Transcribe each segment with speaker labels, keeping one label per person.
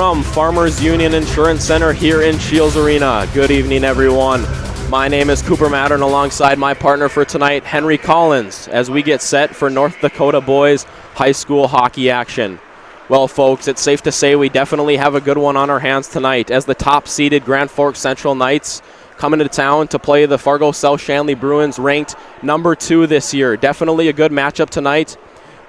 Speaker 1: from Farmers Union Insurance Center here in Scheels Arena. Good evening, everyone. My name is Cooper Mattern alongside my partner for tonight, Henry Collins, as we get set for North Dakota boys high school hockey action. Well, folks, it's safe to say we definitely have a good one on our hands tonight as the top-seeded Grand Forks Central Knights come into town to play the Fargo South Shanley Bruins, ranked number 2 this year. Definitely a good matchup tonight.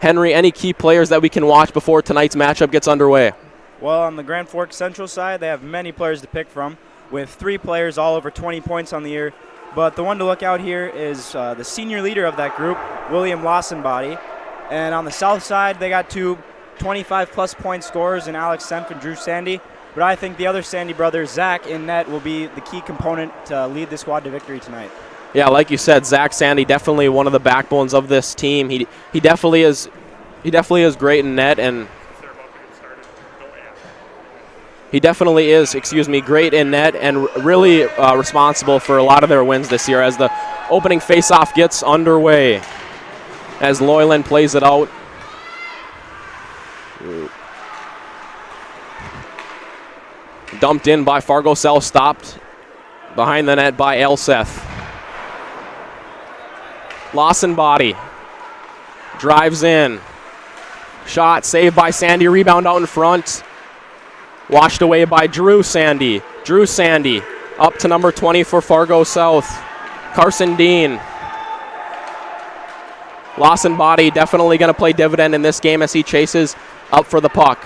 Speaker 1: Henry, any key players that we can watch before tonight's matchup gets underway?
Speaker 2: Well, on the Grand Forks Central side, they have many players to pick from, with 3 players all over 20 points on the year. But the one to look out here is the senior leader of that group, William Lawsonbody. And on the south side, they got 2 25-plus point scorers in Alex Senf and Drew Sandy. But I think the other Sandy brothers, Zach in net, will be the key component to lead the squad to victory tonight. Yeah,
Speaker 1: like you said, Zach Sandy, definitely one of the backbones of this team. He definitely is great in net, and he definitely is, great in net and really responsible for a lot of their wins this year as the opening faceoff gets underway. As Loyland plays it out. Dumped in by Fargo South, stopped behind the net by Elseth. Lawsonbody drives in. Shot saved by Sandy, rebound out in front. Washed away by Drew Sandy. Drew Sandy up to number 20 for Fargo South, Carson Dean. Lawsonbody definitely going to play dividend in this game as he chases up for the puck.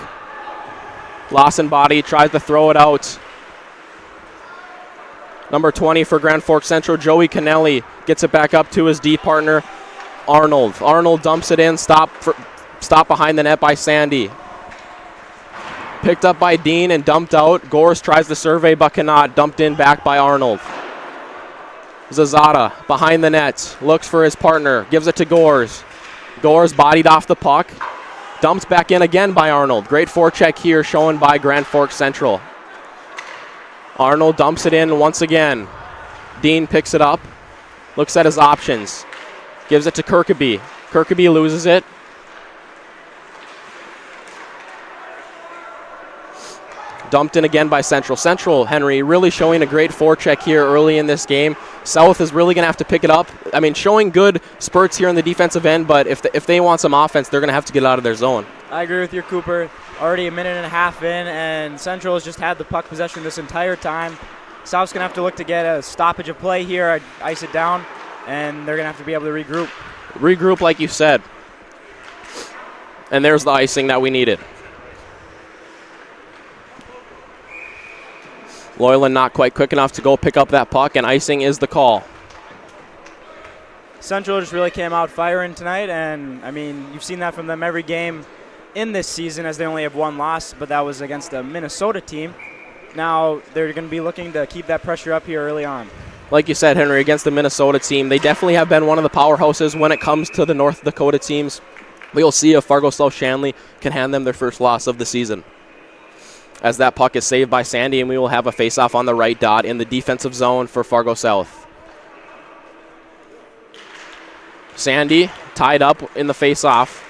Speaker 1: Lawsonbody tries to throw it out. Number 20 for Grand Forks Central, Joey Kennelly, gets it back up to his D partner, Arnold. Arnold dumps it in, stop behind the net by Sandy. Picked up by Dean and dumped out. Gores tries to survey but cannot. Dumped in back by Arnold. Zazada behind the net, looks for his partner, gives it to Gores. Gores bodied off the puck. Dumped back in again by Arnold. Great forecheck here shown by Grand Forks Central. Arnold dumps it in once again. Dean picks it up, looks at his options, gives it to Kirkaby. Kirkaby loses it. Dumped in again by Central. Central, Henry, really showing a great forecheck here early in this game. South is really going to have to pick it up. I mean, showing good spurts here on the defensive end, but if they want some offense, they're going to have to get out of their zone.
Speaker 2: I agree with you, Cooper. Already a minute and a half in, and Central has just had the puck possession this entire time. South's going to have to look to get a stoppage of play here, ice it down, and they're going to have to be able to regroup.
Speaker 1: Regroup, like you said. And there's the icing that we needed. Loyland not quite quick enough to go pick up that puck, and icing is the call.
Speaker 2: Central just really came out firing tonight, and, I mean, you've seen that from them every game in this season as they only have 1 loss, but that was against a Minnesota team. Now they're going to be looking to keep that pressure up here early on.
Speaker 1: Like you said, Henry, against the Minnesota team, they definitely have been one of the powerhouses when it comes to the North Dakota teams. We'll see if Fargo South Shanley can hand them their first loss of the season. As that puck is saved by Sandy, and we will have a face-off on the right dot in the defensive zone for Fargo South. Sandy tied up in the face-off.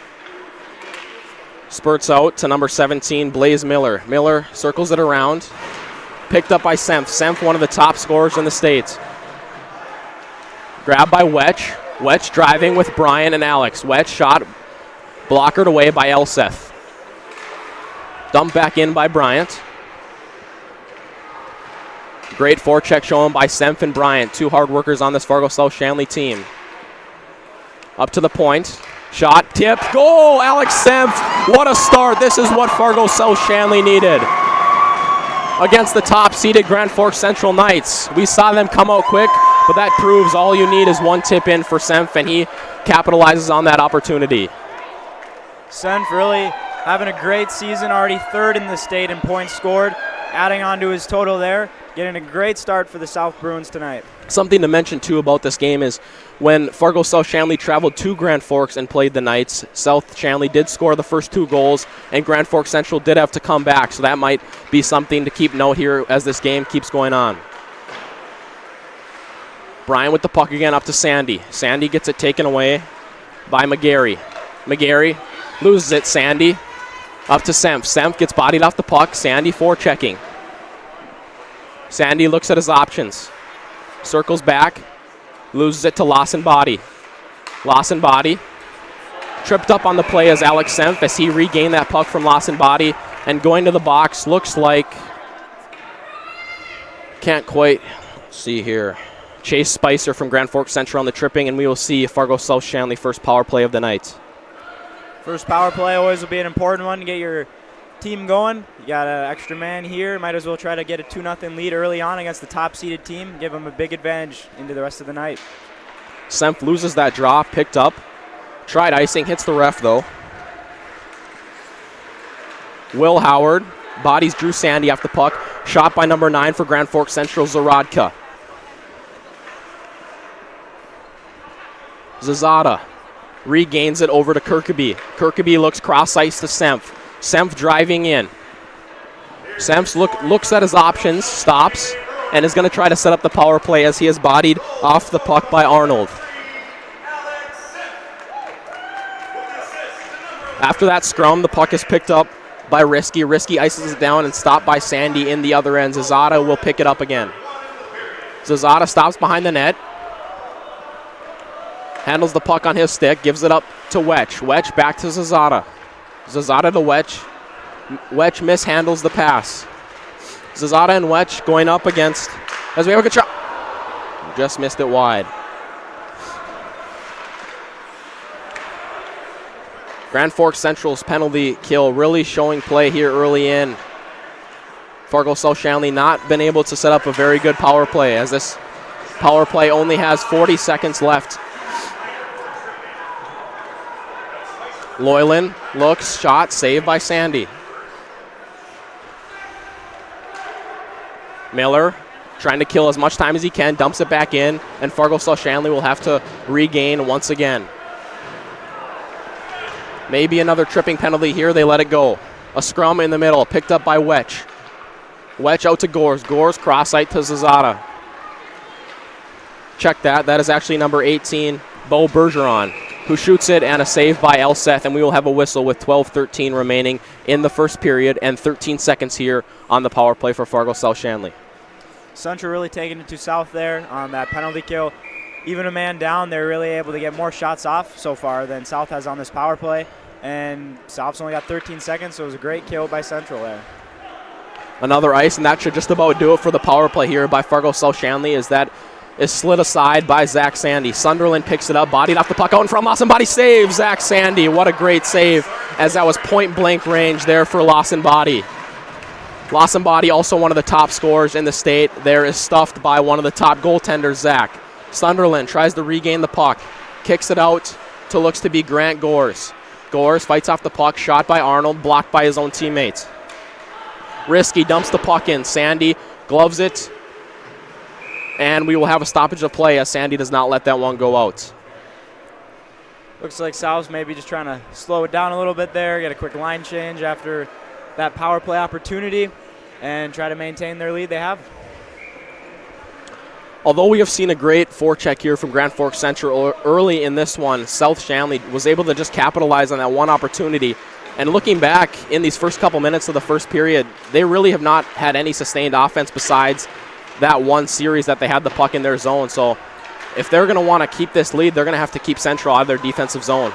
Speaker 1: Spurts out to number 17, Blaze Miller. Miller circles it around. Picked up by Senf. Senf, one of the top scorers in the state. Grabbed by Wetch. Wetch driving with Brian and Alex. Wetch shot blockered away by Elseth. Dumped back in by Bryant. Great forecheck shown by Senf and Bryant, 2 hard workers on this Fargo South Shanley team. Up to the point. Shot, tip, goal! Alex Senf, what a start. This is what Fargo South Shanley needed against the top-seeded Grand Forks Central Knights. We saw them come out quick, but that proves all you need is 1 tip in for Senf, and he capitalizes on that opportunity.
Speaker 2: Senf really having a great season, already 3rd in the state in points scored, adding on to his total there, getting a great start for the South Bruins tonight.
Speaker 1: Something to mention, too, about this game is when Fargo South Shanley traveled to Grand Forks and played the Knights, South Shanley did score the first 2 goals, and Grand Forks Central did have to come back, so that might be something to keep note here as this game keeps going on. Brian with the puck again up to Sandy. Sandy gets it taken away by McGarry. McGarry loses it. Sandy Up to Semp. Semp gets bodied off the puck. Sandy forechecking. Sandy looks at his options. Circles back. Loses it to Lawson Body. Lawson Body tripped up on the play as Alex Semp as he regained that puck from Lawson Body. And going to the box looks like, can't quite see here, Chase Spicer from Grand Forks Central on the tripping, and we will see Fargo South Shanley first power play of the night.
Speaker 2: First power play always will be an important one to get your team going. You got an extra man here. Might as well try to get a 2-0 lead early on against the top-seeded team. Give them a big advantage into the rest of the night.
Speaker 1: Semp loses that draw, picked up. Tried icing, hits the ref though. Will Howard bodies Drew Sandy off the puck. Shot by number 9 for Grand Forks Central, Zaradka. Zazada regains it over to Kirkaby. Kirkaby looks cross ice to Semp. Semp driving in. Semp looks at his options, stops, and is going to try to set up the power play as he is bodied off the puck by Arnold. After that scrum, the puck is picked up by Risky. Risky ices it down and stopped by Sandy in the other end. Zazada will pick it up again. Zazada stops behind the net. Handles the puck on his stick, gives it up to Wetch. Wetch back to Zazada. Zazada to Wetch. Wetch mishandles the pass. Zazada and Wetch going up against, as we have a good shot. Just missed it wide. Grand Forks Central's penalty kill really showing play here early in. Fargo South Shanley not been able to set up a very good power play as this power play only has 40 seconds left. Loyland looks, shot, saved by Sandy. Miller trying to kill as much time as he can, dumps it back in, and Fargo South Shanley will have to regain once again. Maybe another tripping penalty here, they let it go. A scrum in the middle, picked up by Wetch. Wetch out to Gores. Gores cross-site to Zazada. Check that. That is actually number 18, Bo Bergeron, who shoots it, and a save by Elseth, and we will have a whistle with 12:13 remaining in the first period and 13 seconds here on the power play for Fargo South Shanley.
Speaker 2: Central really taking it to South there on that penalty kill. Even a man down, they're really able to get more shots off so far than South has on this power play. And South's only got 13 seconds, so it was a great kill by Central there.
Speaker 1: Another ice, and that should just about do it for the power play here by Fargo South Shanley, as that is slid aside by Zach Sandy. Sunderland picks it up, bodied off the puck out in front. Lawson Body save, Zach Sandy. What a great save, as that was point-blank range there for Lawson Body. Lawson Body, also one of the top scorers in the state. There is stuffed by one of the top goaltenders, Zach. Sunderland tries to regain the puck, kicks it out to looks to be Grant Gores. Gores fights off the puck, shot by Arnold, blocked by his own teammates. Risky dumps the puck in. Sandy gloves it, and we will have a stoppage of play as Sandy does not let that one go out.
Speaker 2: Looks like South's maybe just trying to slow it down a little bit there, get a quick line change after that power play opportunity, and try to maintain their lead they have.
Speaker 1: Although we have seen a great forecheck here from Grand Forks Central early in this one, South Shanley was able to just capitalize on that one opportunity. And looking back in these first couple minutes of the first period, they really have not had any sustained offense besides that one series that they had the puck in their zone. So if they're going to want to keep this lead, they're going to have to keep Central out of their defensive zone.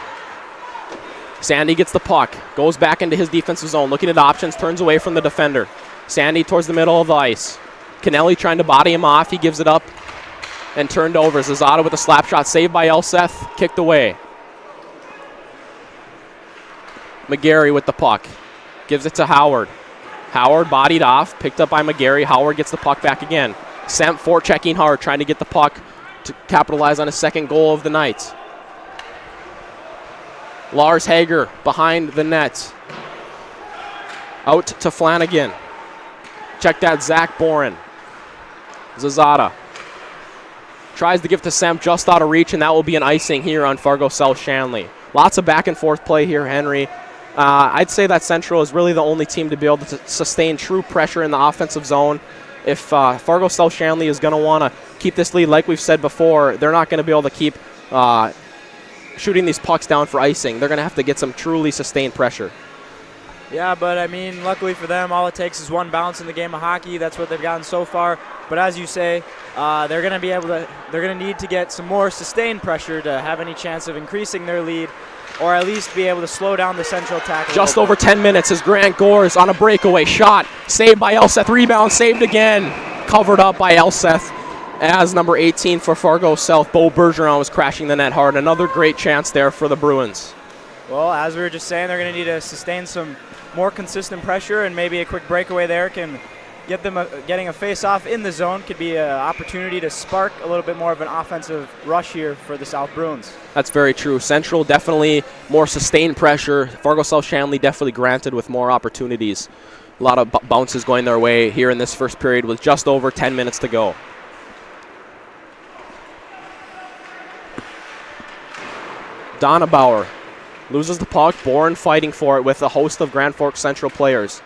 Speaker 1: Sandy gets the puck, goes back into his defensive zone, looking at options, turns away from the defender. Sandy towards the middle of the ice. Kennelly trying to body him off. He gives it up and turned over. Zazada with a slap shot, saved by Elseth, kicked away. McGarry with the puck. Gives it to Howard. Howard bodied off, picked up by McGarry. Howard gets the puck back again. Semp forechecking hard, trying to get the puck to capitalize on his second goal of the night. Lars Hager behind the net. Out to Flanagan. Check that, Zach Boren. Zazada tries to give to Semp, just out of reach, and that will be an icing here on Fargo South Shanley. Lots of back and forth play here, Henry. I'd say that Central is really the only team to be able to sustain true pressure in the offensive zone. If Fargo South Shanley is going to want to keep this lead, like we've said before, they're not going to be able to keep shooting these pucks down for icing. They're going to have to get some truly sustained pressure.
Speaker 2: Yeah, but I mean, luckily for them, all it takes is one bounce in the game of hockey. That's what they've gotten so far. But as you say, they're going to need to get some more sustained pressure to have any chance of increasing their lead, or at least be able to slow down the Central attack.
Speaker 1: Just over 10 minutes as Grant Gores on a breakaway shot, saved by Elseth, rebound, saved again, covered up by Elseth. As number 18 for Fargo South, Bo Bergeron was crashing the net hard. Another great chance there for the Bruins.
Speaker 2: Well, as we were just saying, they're going to need to sustain some more consistent pressure, and maybe a quick breakaway there can get them getting a face-off in the zone. Could be an opportunity to spark a little bit more of an offensive rush here for the South Bruins.
Speaker 1: That's very true. Central definitely more sustained pressure. Fargo South Shanley definitely granted with more opportunities. A lot of bounces going their way here in this first period with just over 10 minutes to go. Donabauer loses the puck. Bourne fighting for it with a host of Grand Forks Central players.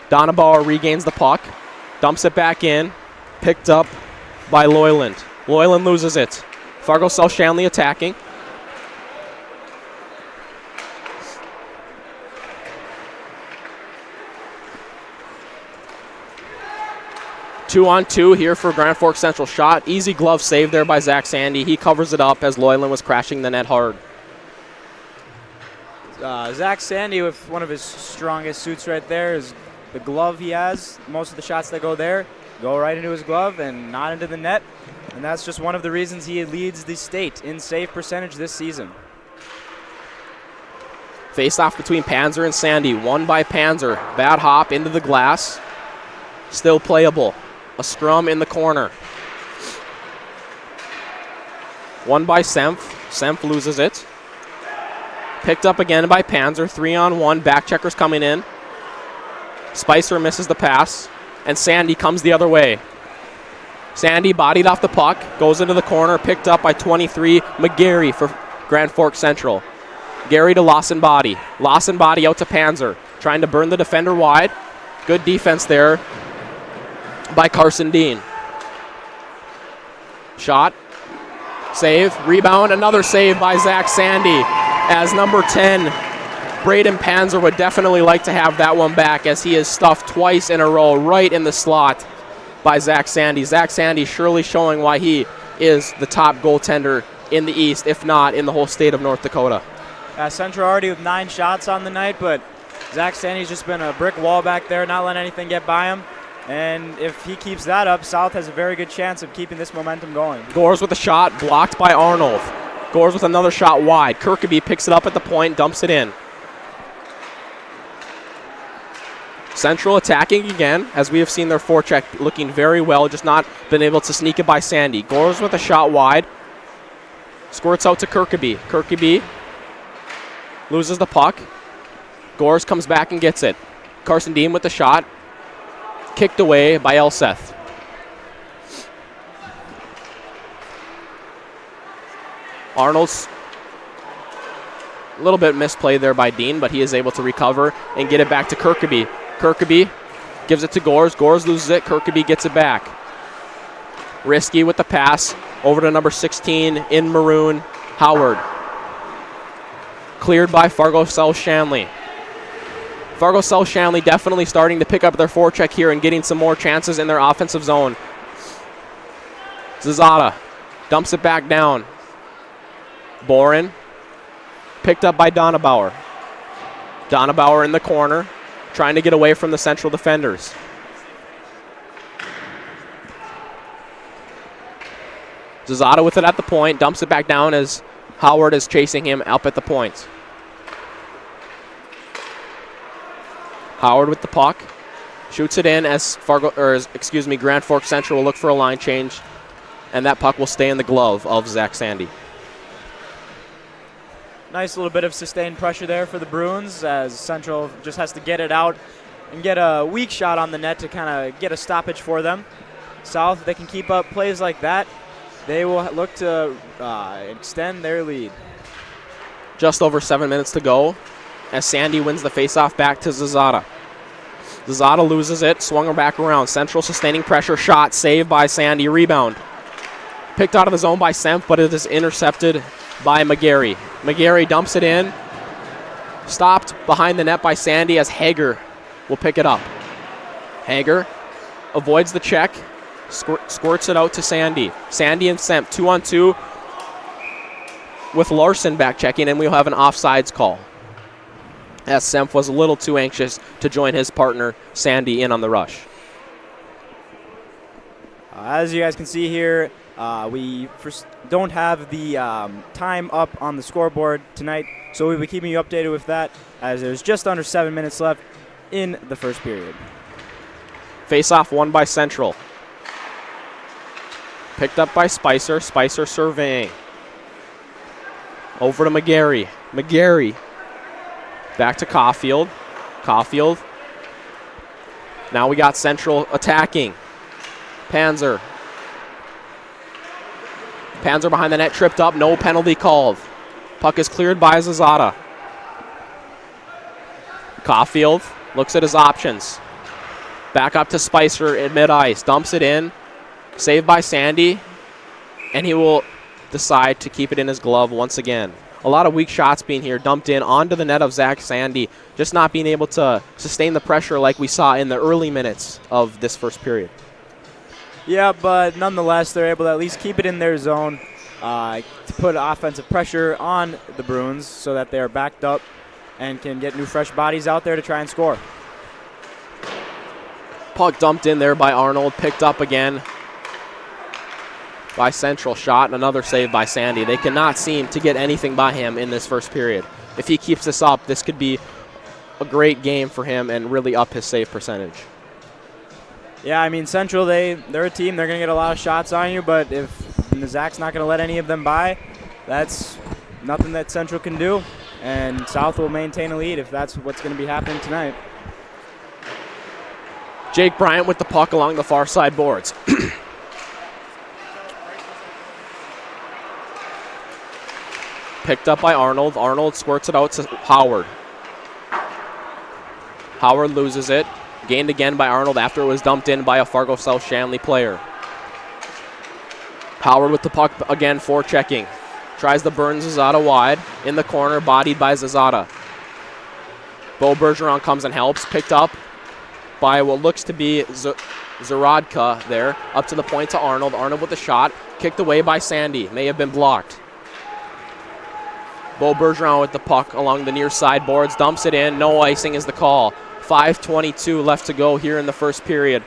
Speaker 1: Donabauer regains the puck, dumps it back in, picked up by Loyland. Loyland loses it. Fargo South Shanley attacking. Two-on-two here for Grand Forks Central. Shot, easy glove save there by Zach Sandy. He covers it up as Loyland was crashing the net hard.
Speaker 2: Zach Sandy with one of his strongest suits right there is the glove he has. Most of the shots that go there go right into his glove and not into the net. And that's just one of the reasons he leads the state in save percentage this season.
Speaker 1: Face off between Panzer and Sandy. Won by Panzer. Bad hop into the glass. Still playable. A scrum in the corner. Won by Senf. Senf loses it. Picked up again by Panzer. 3-on-1. Back checkers coming in. Spicer misses the pass. And Sandy comes the other way. Sandy bodied off the puck. Goes into the corner. Picked up by 23. McGarry for Grand Forks Central. Gary to Lawson Body. Lawson Body out to Panzer. Trying to burn the defender wide. Good defense there by Carson Dean. Shot. Save. Rebound. Another save by Zach Sandy. As number 10, Braden Panzer would definitely like to have that one back, as he is stuffed twice in a row right in the slot by Zach Sandy. Zach Sandy surely showing why he is the top goaltender in the East, if not in the whole state of North Dakota.
Speaker 2: Central already with 9 shots on the night, but Zach Sandy's just been a brick wall back there, not letting anything get by him. And if he keeps that up, South has a very good chance of keeping this momentum going.
Speaker 1: Gores with a shot, blocked by Arnold. Gores with another shot wide. Kirkeby picks it up at the point, dumps it in. Central attacking again, as we have seen their forecheck looking very well, just not been able to sneak it by Sandy. Gores with a shot wide. Squirts out to Kirkeby. Kirkeby loses the puck. Gores comes back and gets it. Carson Dean with the shot. Kicked away by Elseth. Arnold's a little bit misplayed there by Dean, but he is able to recover and get it back to Kirkeby. Kirkeby gives it to Gores. Gores loses it. Kirkeby gets it back. Risky with the pass over to number 16 in maroon, Howard. Cleared by Fargo South Shanley. Fargo South Shanley definitely starting to pick up their forecheck here and getting some more chances in their offensive zone. Zazada dumps it back down. Boren picked up by Donabauer. Donabauer in the corner, trying to get away from the Central defenders. Zazada with it at the point, dumps it back down as Howard is chasing him up at the point. Howard with the puck, shoots it in as Grand Forks Central will look for a line change, and that puck will stay in the glove of Zach Sandy.
Speaker 2: Nice little bit of sustained pressure there for the Bruins, as Central just has to get it out and get a weak shot on the net to kind of get a stoppage for them. South, if they can keep up plays like that, they will look to extend their lead.
Speaker 1: Just over 7 minutes to go as Sandy wins the faceoff back to Zazada. Zazada loses it, swung her back around. Central sustaining pressure, shot, saved by Sandy, rebound. Picked out of the zone by Semp, but it is intercepted by McGarry. McGarry dumps it in. Stopped behind the net by Sandy as Hager will pick it up. Hager avoids the check, squirts it out to Sandy. Sandy and Semp 2-on-2 with Larson back checking, and we'll have an offsides call, as Semp was a little too anxious to join his partner Sandy in on the rush.
Speaker 2: As you guys can see here, we don't have the time up on the scoreboard tonight, so we'll be keeping you updated with that, as there's just under 7 minutes left in the first period.
Speaker 1: Face-off won by Central. Picked up by Spicer. Spicer surveying. Over to McGarry. McGarry. Back to Caulfield. Caulfield. Now we got Central attacking. Panzer. Panzer behind the net, tripped up. No penalty called. Puck is cleared by Zazada. Caulfield looks at his options. Back up to Spicer at mid-ice. Dumps it in. Saved by Sandy. And he will decide to keep it in his glove once again. A lot of weak shots being here, dumped in onto the net of Zach Sandy, just not being able to sustain the pressure like we saw in the early minutes of this first period.
Speaker 2: Yeah, but nonetheless, they're able to at least keep it in their zone to put offensive pressure on the Bruins so that they are backed up and can get new fresh bodies out there to try and score.
Speaker 1: Puck dumped in there by Arnold, picked up again by Central. Shot and another save by Sandy. They cannot seem to get anything by him in this first period. If he keeps this up, this could be a great game for him and really up his save percentage.
Speaker 2: Yeah, I mean, Central, they're a team. They're going to get a lot of shots on you, but if Zach's not going to let any of them by, that's nothing that Central can do. And South will maintain a lead if that's what's going to be happening tonight.
Speaker 1: Jake Bryant with the puck along the far side boards. Picked up by Arnold. Arnold squirts it out to Howard. Howard loses it. Gained again by Arnold after it was dumped in by a Fargo South Shanley player. Howard with the puck again, forechecking. Tries to burn Zazada wide. In the corner, bodied by Zazada. Bo Bergeron comes and helps. Picked up by what looks to be Zaradka there. Up to the point to Arnold. Arnold with the shot. Kicked away by Sandy. May have been blocked. Bo Bergeron with the puck along the near side boards. Dumps it in. No icing is the call. 5:22 left to go here in the first period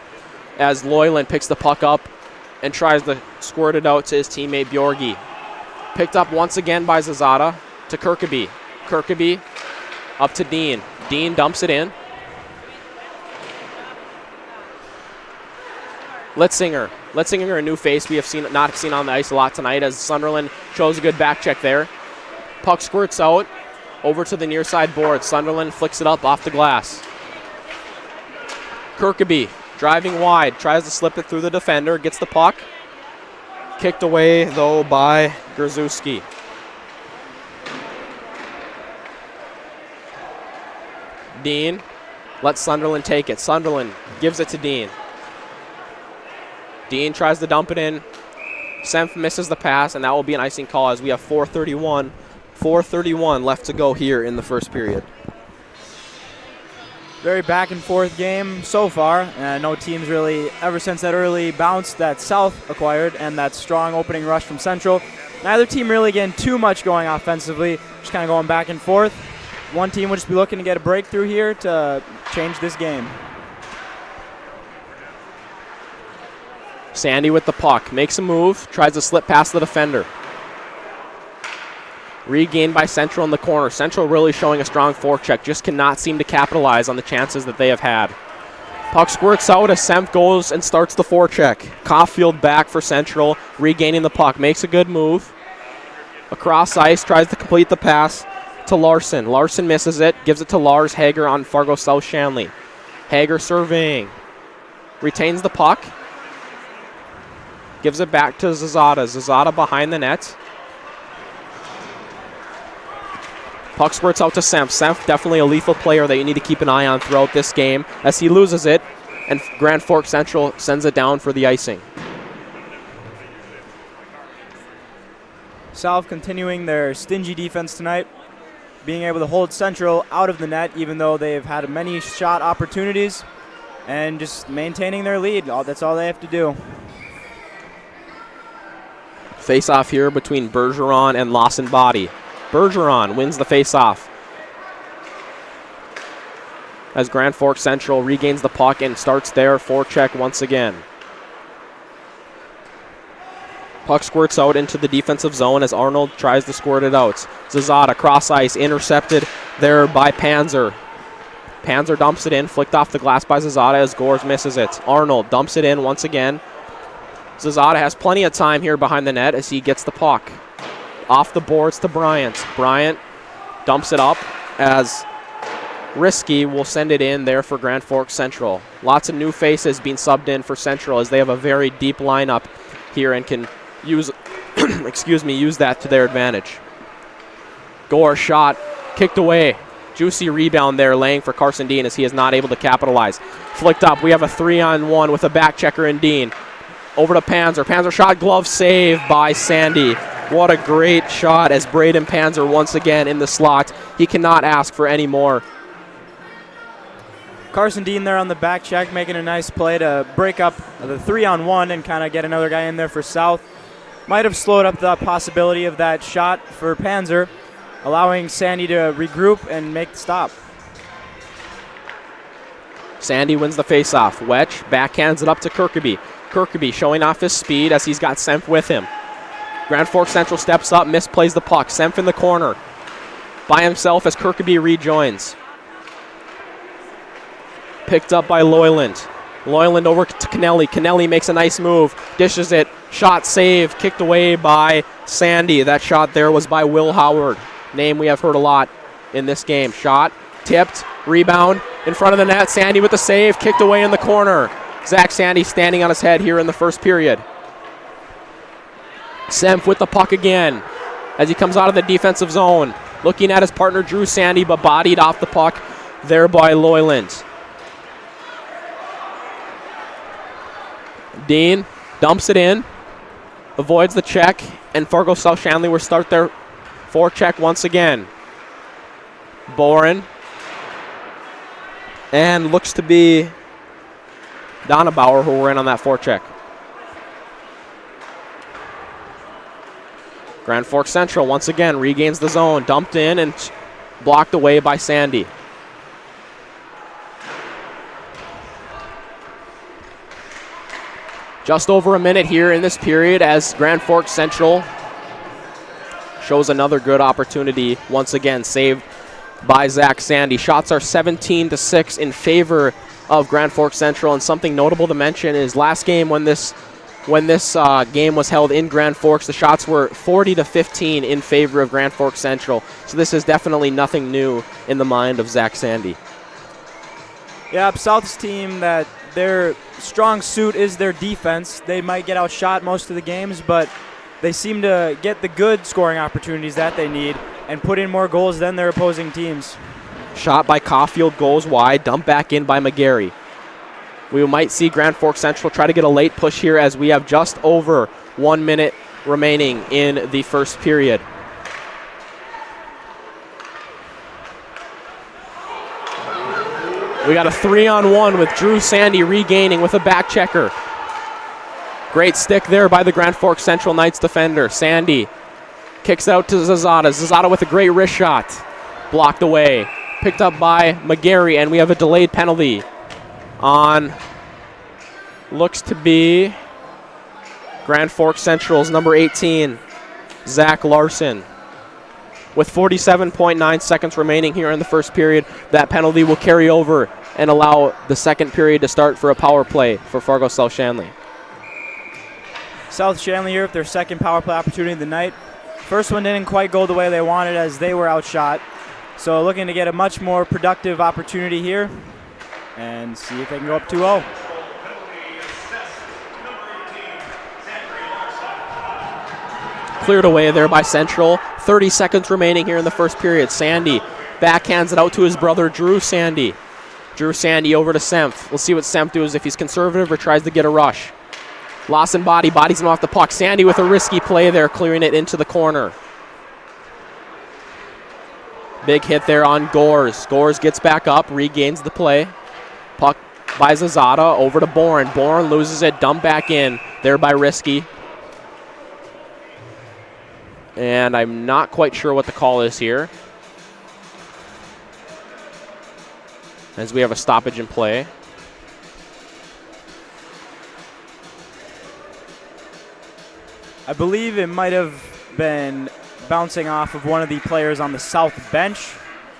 Speaker 1: as Loyland picks the puck up and tries to squirt it out to his teammate Bjorgi. Picked up once again by Zazada to Kirkaby. Kirkaby up to Dean. Dean dumps it in. Letzinger. Letzinger, a new face we have not seen on the ice a lot tonight, as Sunderland shows a good back check there. Puck squirts out over to the near side board. Sunderland flicks it up off the glass. Kirkaby driving wide, tries to slip it through the defender, gets the puck. Kicked away, though, by Grzuski. Dean lets Sunderland take it. Sunderland gives it to Dean. Dean tries to dump it in. Semp misses the pass, and that will be an icing call as we have 4:31 left to go here in the first period.
Speaker 2: Very back and forth game so far. No teams really, ever since that early bounce that South acquired and that strong opening rush from Central, neither team really getting too much going offensively, just kind of going back and forth. One team will just be looking to get a breakthrough here to change this game.
Speaker 1: Sandy with the puck, makes a move, tries to slip past the defender. Regained by Central in the corner. Central really showing a strong forecheck, just cannot seem to capitalize on the chances that they have had. Puck squirts out as Semp goes and starts the forecheck. Caulfield back for Central, regaining the puck, makes a good move. Across ice, tries to complete the pass to Larson. Larson misses it, gives it to Lars Hager on Fargo South Shanley. Hager surveying, retains the puck, gives it back to Zazada. Zazada behind the net. Puck squirts out to Semp. Semp definitely a lethal player that you need to keep an eye on throughout this game as he loses it, and Grand Forks Central sends it down for the icing.
Speaker 2: South continuing their stingy defense tonight. being able to hold Central out of the net, even though they've had many shot opportunities, and just maintaining their lead. That's all they have to do.
Speaker 1: Face-off here between Bergeron and Lawson Body. Bergeron wins the face-off as Grand Forks Central regains the puck and starts their forecheck once again. Puck squirts out into the defensive zone as Arnold tries to squirt it out. Zazada cross ice, intercepted there by Panzer. Panzer dumps it in, flicked off the glass by Zazada as Gores misses it. Arnold dumps it in once again. Zazada has plenty of time here behind the net as he gets the puck. Off the boards to Bryant. Bryant dumps it up as Risky will send it in there for Grand Forks Central. Lots of new faces being subbed in for Central as they have a very deep lineup here and can use use that to their advantage. Gore shot, kicked away. Juicy rebound there, laying for Carson Dean as he is not able to capitalize. Flicked up, we have a 3-on-1 with a back checker in Dean. Over to Panzer. Panzer shot, glove save by Sandy. What a great shot as Braden Panzer once again in the slot. He cannot ask for any more.
Speaker 2: Carson Dean there on the back check, making a nice play to break up the 3-on-1 and kind of get another guy in there for South. Might have slowed up the possibility of that shot for Panzer, allowing Sandy to regroup and make the stop.
Speaker 1: Sandy wins the faceoff. Wetch backhands it up to Kirkaby. Kirkaby showing off his speed as he's got Senf with him. Grand Forks Central steps up, misplays the puck. Senf in the corner by himself as Kirkaby rejoins. Picked up by Loyland. Loyland over to Kennelly. Kennelly makes a nice move, dishes it, shot save, kicked away by Sandy. That shot there was by Will Howard, name we have heard a lot in this game. Shot, tipped, rebound, in front of the net. Sandy with the save, kicked away in the corner. Zach Sandy standing on his head here in the first period. Senf with the puck again as he comes out of the defensive zone. Looking at his partner Drew Sandy, but bodied off the puck there by Loyland. Dean dumps it in, avoids the check, and Fargo South Shanley will start their forecheck once again. Boren. And looks to be Donabauer who were in on that forecheck. Grand Forks Central once again regains the zone, dumped in and blocked away by Sandy. Just over a minute here in this period as Grand Forks Central shows another good opportunity once again, saved by Zach Sandy. Shots are 17-6 in favor of Grand Forks Central, and something notable to mention is last game when this game was held in Grand Forks, the shots were 40-15 in favor of Grand Forks Central. So this is definitely nothing new in the mind of Zach Sandy.
Speaker 2: Yeah, South's team, that their strong suit is their defense. They might get outshot most of the games, but they seem to get the good scoring opportunities that they need and put in more goals than their opposing teams.
Speaker 1: Shot by Caulfield goes wide, dumped back in by McGarry. We might see Grand Forks Central try to get a late push here as we have just over 1 minute remaining in the first period. We got a 3-on-1 with Drew Sandy regaining with a back checker. Great stick there by the Grand Forks Central Knights defender. Sandy kicks out to Zazada. Zazada with a great wrist shot. Blocked away. Picked up by McGarry, and we have a delayed penalty on, looks to be Grand Forks Central's number 18, Zach Larson. With 47.9 seconds remaining here in the first period, that penalty will carry over and allow the second period to start for a power play for Fargo South Shanley.
Speaker 2: South Shanley here with their second power play opportunity of the night. First one didn't quite go the way they wanted as they were outshot. So looking to get a much more productive opportunity here and see if they can go up 2-0.
Speaker 1: Cleared away there by Central. 30 seconds remaining here in the first period. Sandy backhands it out to his brother, Drew Sandy. Drew Sandy over to Senf. We'll see what Senf does, if he's conservative or tries to get a rush. Lawson bodies him off the puck. Sandy with a risky play there, clearing it into the corner. Big hit there on Gores. Gores gets back up, regains the play. Puck by Zazada over to Bourne. Bourne loses it, dumped back in there by Risky. And I'm not quite sure what the call is here, as we have a stoppage in play.
Speaker 2: I believe it might have been bouncing off of one of the players on the south bench.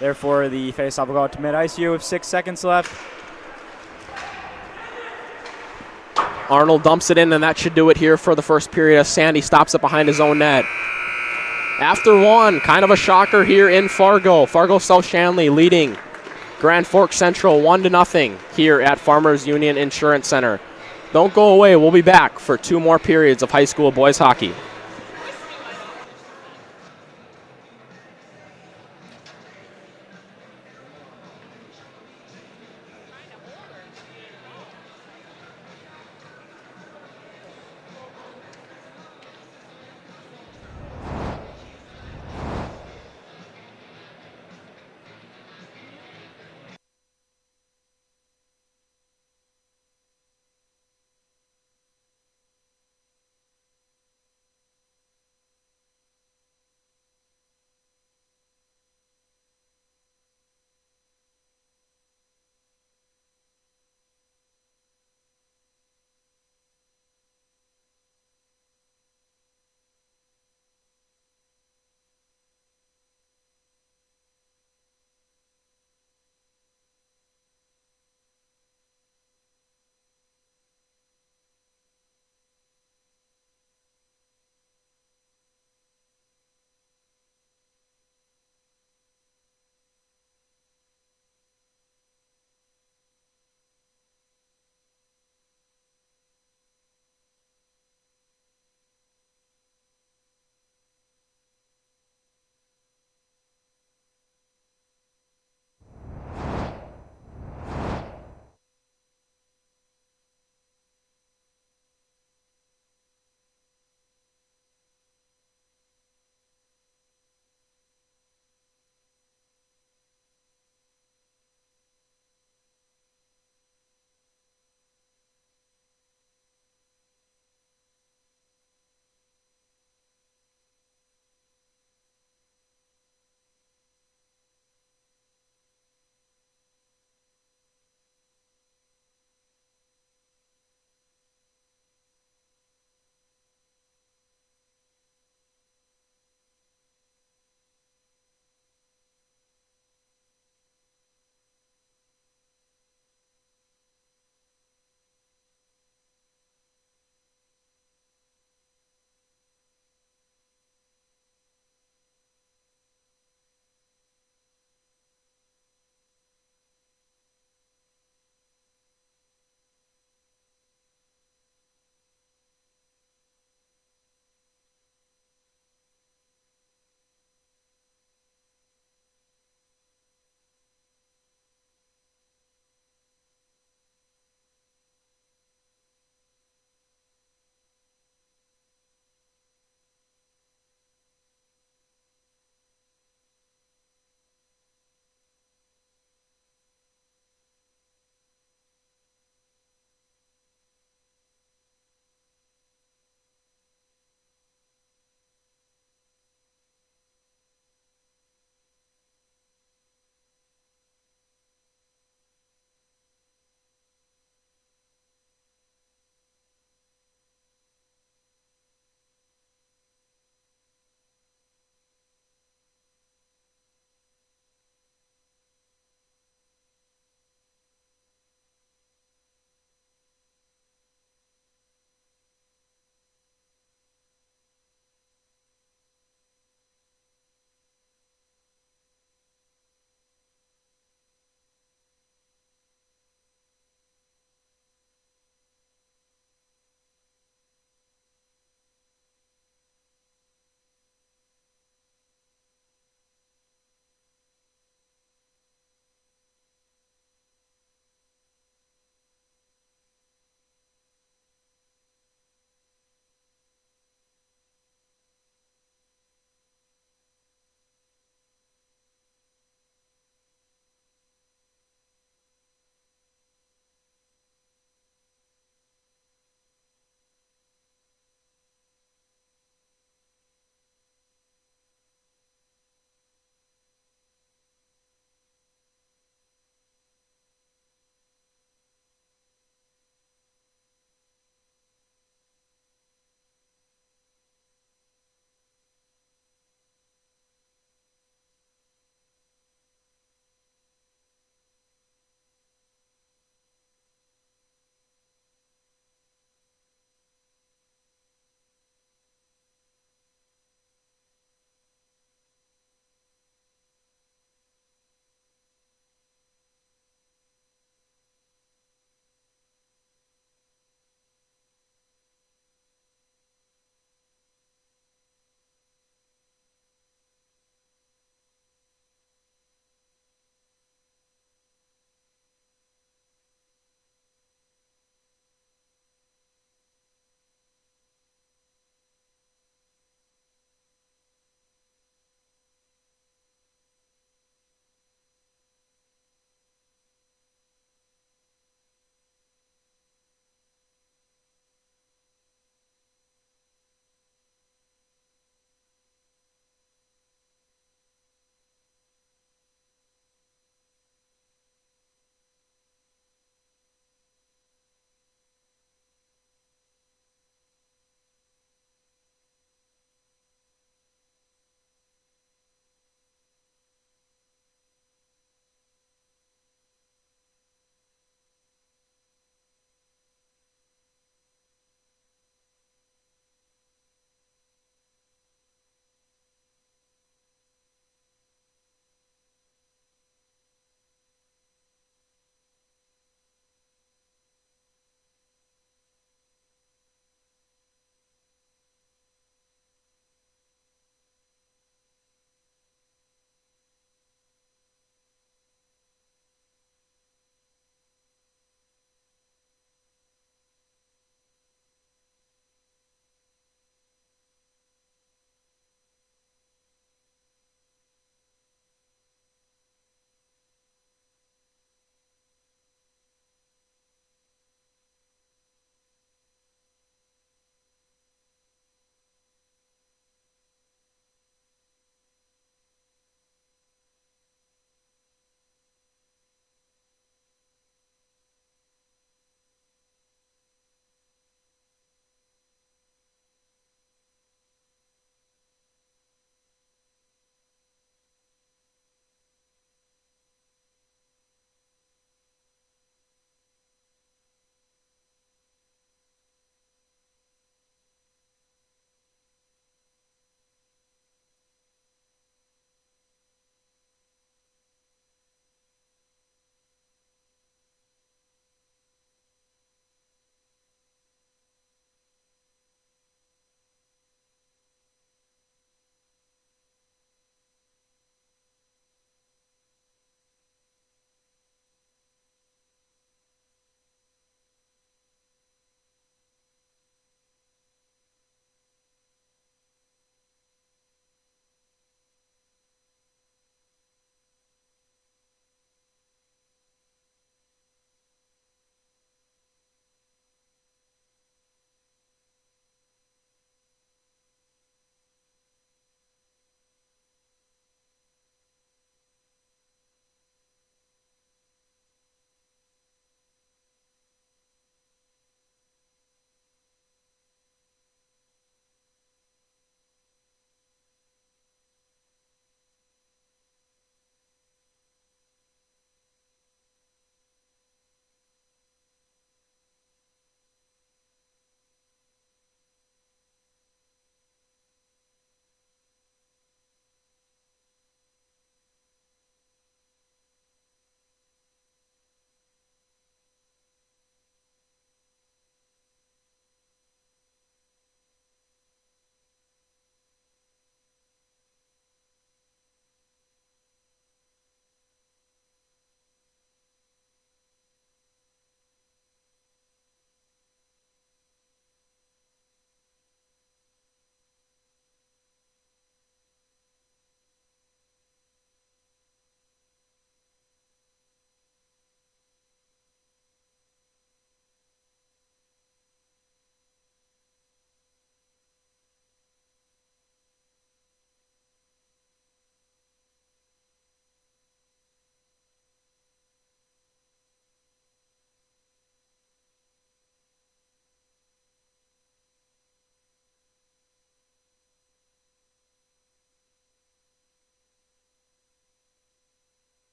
Speaker 2: Therefore, the faceoff will go out to mid-ice here with 6 seconds left.
Speaker 1: Arnold dumps it in, and that should do it here for the first period as Sandy stops it behind his own net. After one, kind of a shocker here in Fargo. Fargo South Shanley leading Grand Forks Central 1-0 here at Farmers Union Insurance Center. Don't go away. We'll be back for 2 more periods of high school boys hockey.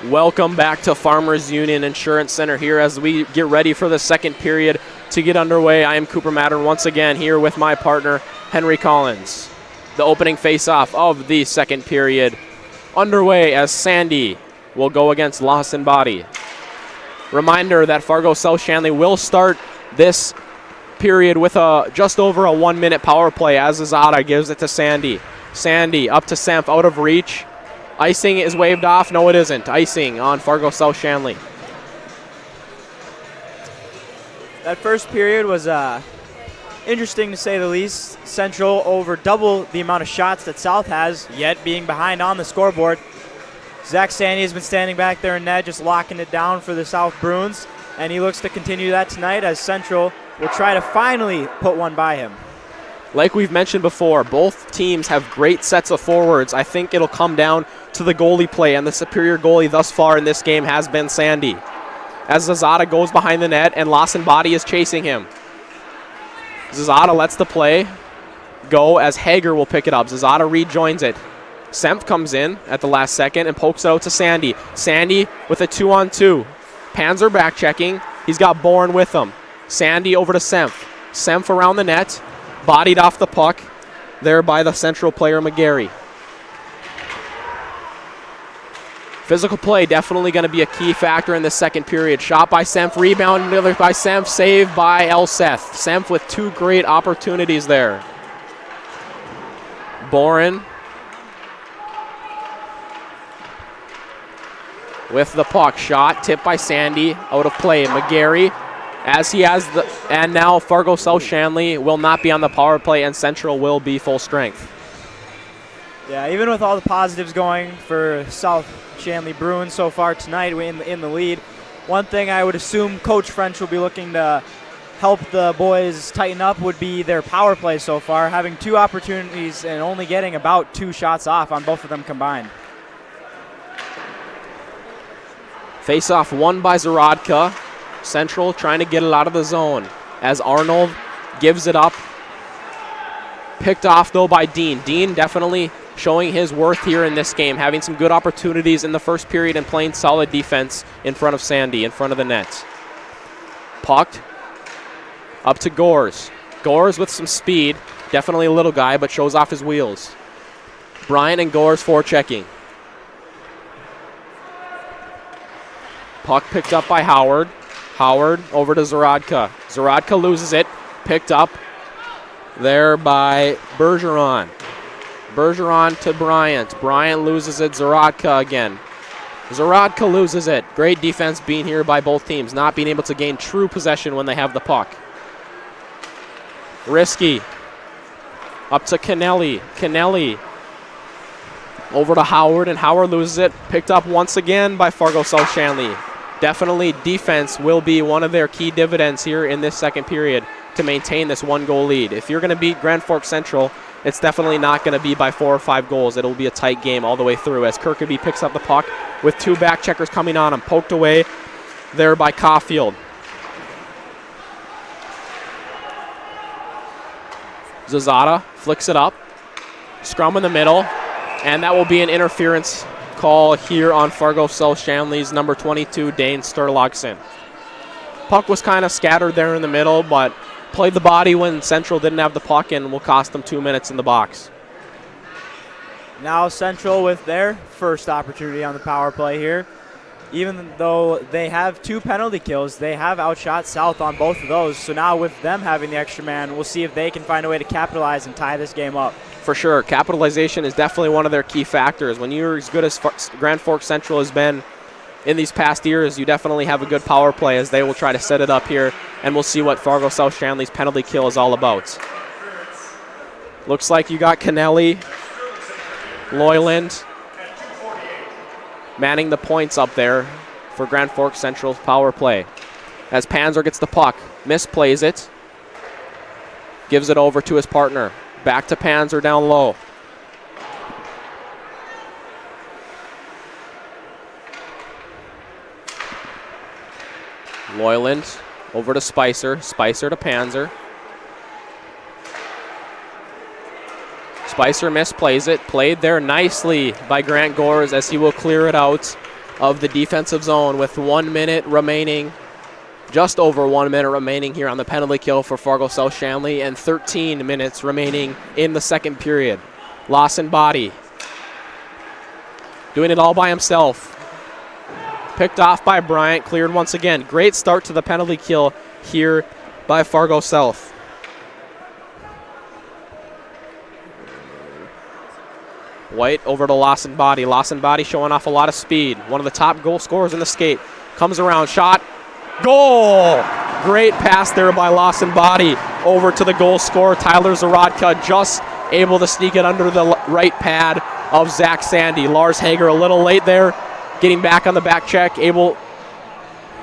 Speaker 1: Welcome back to Farmers Union Insurance Center here as we get ready for the second period to get underway. I am Cooper Mattern once again here with my partner, Henry Collins. The opening face-off of the second period underway as Sandy will go against Lawson Body. Reminder that Fargo South Shanley will start this period with just over a 1 minute power play as Azada gives it to Sandy. Sandy up to Senf, out of reach. Icing is waved off. No, it isn't. Icing on Fargo South Shanley.
Speaker 2: That first period was interesting to say the least. Central over double the amount of shots that South has, yet being behind on the scoreboard. Zach Sandy has been standing back there in net, just locking it down for the South Bruins, and he looks to continue that tonight as Central will try to finally put one by him.
Speaker 1: Like we've mentioned before, both teams have great sets of forwards. I think it'll come down to the goalie play, and the superior goalie thus far in this game has been Sandy. As Zazada goes behind the net, and Lawson Body is chasing him. Zazada lets the play go as Hager will pick it up. Zazada rejoins it. Senf comes in at the last second and pokes it out to Sandy. Sandy with a 2-on-2. Panzer back checking. He's got Bourne with him. Sandy over to Senf. Senf around the net. Bodied off the puck there by the Central player, McGarry. Physical play definitely going to be a key factor in the second period. Shot by Senf, rebound by Senf, saved by Elseth. Senf with two great opportunities there. Boren with the puck. Shot, tipped by Sandy, out of play. McGarry, as he has the, and now Fargo South Shanley will not be on the power play, and Central will be full strength.
Speaker 2: Yeah, even with all the positives going for South Shanley Bruins so far tonight in the lead, one thing I would assume Coach French will be looking to help the boys tighten up would be their power play so far, having two opportunities and only getting about 2 shots off on both of them combined.
Speaker 1: Face-off won by Zarodka. Central trying to get it out of the zone as Arnold gives it up. Picked off, though, by Dean. Dean definitely showing his worth here in this game, having some good opportunities in the first period and playing solid defense in front of Sandy, in front of the net. Pucked up to Gores. Gores with some speed. Definitely a little guy, but shows off his wheels. Bryant and Gores forechecking. Puck picked up by Howard. Howard over to Zarodka. Zarodka loses it. Picked up there by Bergeron. Bergeron to Bryant. Bryant loses it. Zarodka again. Zarodka loses it. Great defense being here by both teams, not being able to gain true possession when they have the puck. Risky. Up to Kennelly. Kennelly over to Howard, and Howard loses it. Picked up once again by Fargo South Shanley. Definitely defense will be one of their key dividends here in this second period to maintain this 1-goal lead. If you're going to beat Grand Forks Central, it's definitely not going to be by 4 or 5 goals. It'll be a tight game all the way through as Kirkaby picks up the puck with 2 back checkers coming on him. Poked away there by Caulfield. Zazada flicks it up. Scrum in the middle, and that will be an interference call here on Fargo South Shanley's number 22, Dane Sturlogson. Puck was kind of scattered there in the middle, but played the body when Central didn't have the puck and will cost them 2 minutes in the box.
Speaker 2: Now Central with their first opportunity on the power play here. Even though they have 2 penalty kills, they have outshot South on both of those. So now with them having the extra man, we'll see if they can find a way to capitalize and tie this game up. For sure. Capitalization is definitely one of their key factors. When you're as good as Grand Forks Central has been in these past years, you definitely have a good power play as they will try to set it up here, and we'll see what Fargo South Shanley's penalty kill is all about. Looks like you got Kennelly, Loyland manning the points up there for Grand Forks Central's power play. As Panzer gets the puck, misplays it, gives it over to his partner. Back to Panzer down low. Loyland over to Spicer. Spicer to Panzer. Spicer misplays it. Played there nicely by Grant Gores as he will clear it out
Speaker 1: of the defensive zone with 1 minute remaining, just over 1 minute remaining here on the penalty kill for Fargo South Shanley, and 13 minutes remaining in the second period. Lawson Body doing it all by himself. Picked off by Bryant, cleared once again. Great start to the penalty kill here by Fargo South. White over to Lawson Body. Lawson Body showing off a lot of speed. One of the top goal scorers in the skate. Comes around, shot, goal! Great pass there by Lawson Body over to the goal scorer, Tyler Zarodka, just able to sneak it under the right pad of Zach Sandy. Lars Hager a little late there, getting back on the back check, able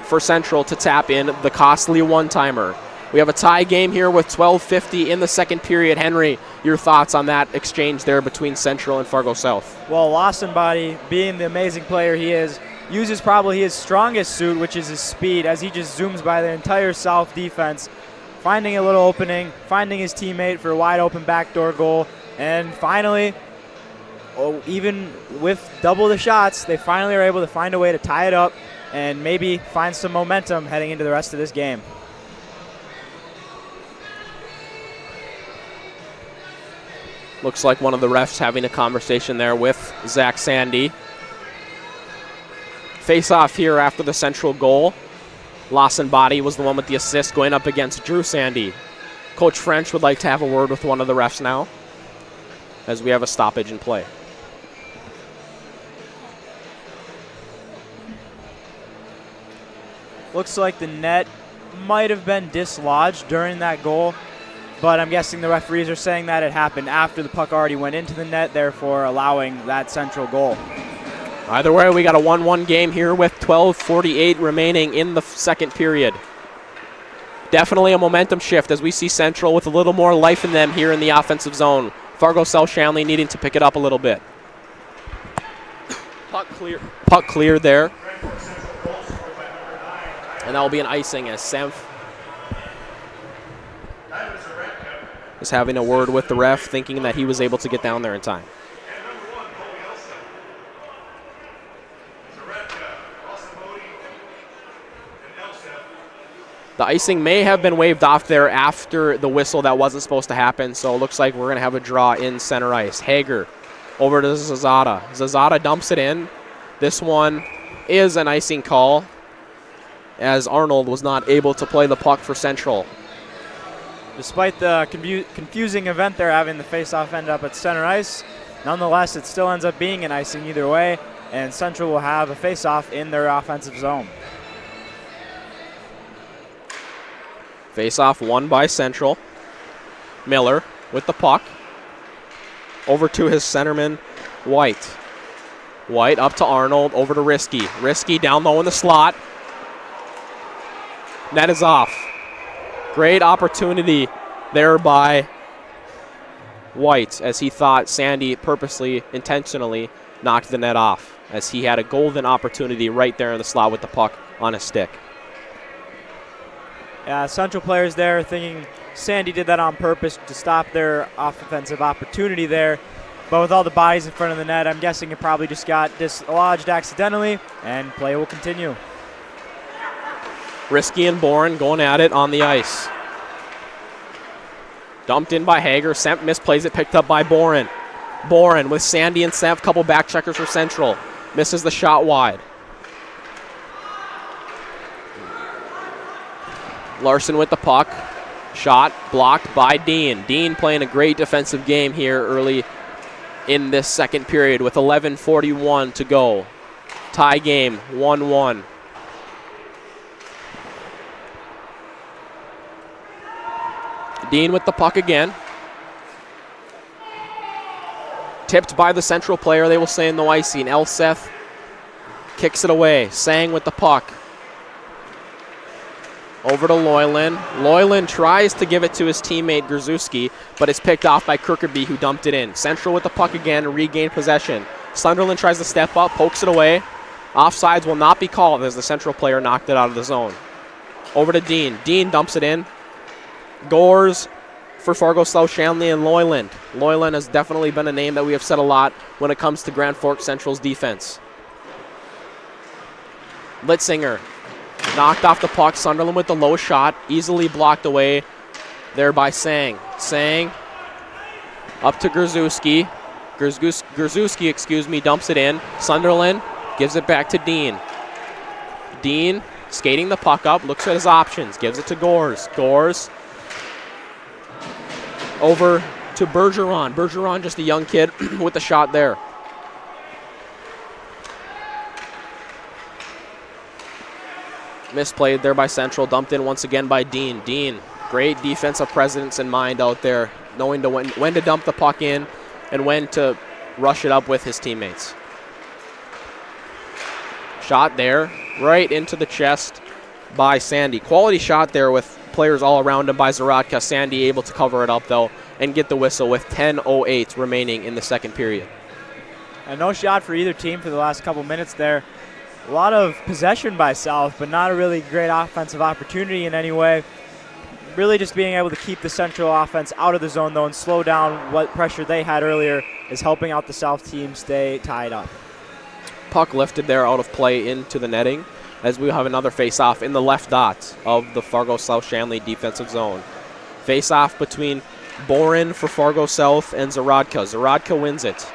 Speaker 1: for Central to tap in the costly one-timer. We have a tie game here with 12:50 in the second period. Henry, your thoughts on that exchange there between Central and Fargo South?
Speaker 2: Well, Lawson Body, being the amazing player he is, uses probably his strongest suit, which is his speed, as he just zooms by the entire South defense, finding a little opening, finding his teammate for a wide-open backdoor goal, and finally, even with double the shots, they finally are able to find a way to tie it up and maybe find some momentum heading into the rest of this game.
Speaker 1: Looks like one of the refs having a conversation there with Zach Sandy. Face off here after the Central goal. Lawson Body was the one with the assist going up against Drew Sandy. Coach French would like to have a word with one of the refs now as we have a stoppage in play.
Speaker 2: Looks like the net might have been dislodged during that goal, but I'm guessing the referees are saying that it happened after the puck already went into the net, therefore allowing that Central goal.
Speaker 1: Either way, we got a 1-1 game here with 12:48 remaining in the second period. Definitely a momentum shift as we see Central with a little more life in them here in the offensive zone. Fargo South Shanley needing to pick it up a little bit. Puck clear there. And that will be an icing as Senf is having a word with the ref, thinking that he was able to get down there in time. The icing may have been waved off there after the whistle. That wasn't supposed to happen, so it looks like we're going to have a draw in center ice. Hager over to Zazada. Zazada dumps it in. This one is an icing call, as Arnold was not able to play the puck for Central.
Speaker 2: Despite the confusing event there, having the face-off end up at center ice, nonetheless, it still ends up being an icing either way, and Central will have a face-off in their offensive zone.
Speaker 1: Face-off won by Central. Miller with the puck. Over to his centerman, White. White up to Arnold, over to Risky. Risky down low in the slot. Net is off. Great opportunity there by White, as he thought Sandy purposely, intentionally knocked the net off, as he had a golden opportunity right there in the slot with the puck on his stick.
Speaker 2: Yeah, Central players there thinking Sandy did that on purpose to stop their offensive opportunity there. But with all the bodies in front of the net, I'm guessing it probably just got dislodged accidentally, and play will continue.
Speaker 1: Risky and Boren going at it on the ice. Dumped in by Hager. Semp misplays it, picked up by Boren. Boren with Sandy and Semp, couple back checkers for Central. Misses the shot wide. Larson with the puck. Shot blocked by Dean. Dean playing a great defensive game here early in this second period with 11:41 to go. Tie game, 1-1. Dean with the puck again. Tipped by the Central player, they will say in the icing. Elseth kicks it away. Sang with the puck. Over to Loyland. Loyland tries to give it to his teammate Grzuski, but it's picked off by Kirkerby, who dumped it in. Central with the puck again, regain possession. Sunderland tries to step up, pokes it away. Offsides will not be called as the Central player knocked it out of the zone. Over to Dean. Dean dumps it in. Gores for Fargo South Shanley and Loyland. Loyland has definitely been a name that we have said a lot when it comes to Grand Forks Central's defense. Litzinger knocked off the puck. Sunderland with the low shot, easily blocked away there by Sang. Sang up to Grzuski. Grzuski, dumps it in. Sunderland gives it back to Dean. Dean skating the puck up, looks at his options, gives it to Gores. Gores over to Bergeron. Bergeron, just a young kid with the shot there. Misplayed there by Central, dumped in once again by Dean. Dean, great defensive presence in mind out there, knowing when to dump the puck in and when to rush it up with his teammates. Shot there, right into the chest by Sandy. Quality shot there with players all around him by Zaradka. Sandy able to cover it up, though, and get the whistle with 10:08 remaining in the second period.
Speaker 2: And no shot for either team for the last couple minutes there. A lot of possession by South, but not a really great offensive opportunity in any way. Really just being able to keep the Central offense out of the zone, though, and slow down what pressure they had earlier is helping out the South team stay tied up.
Speaker 1: Puck lifted there out of play into the netting as we have another face-off in the left dot of the Fargo South Shanley defensive zone. Face-off between Boren for Fargo South and Zaradka. Zaradka wins it.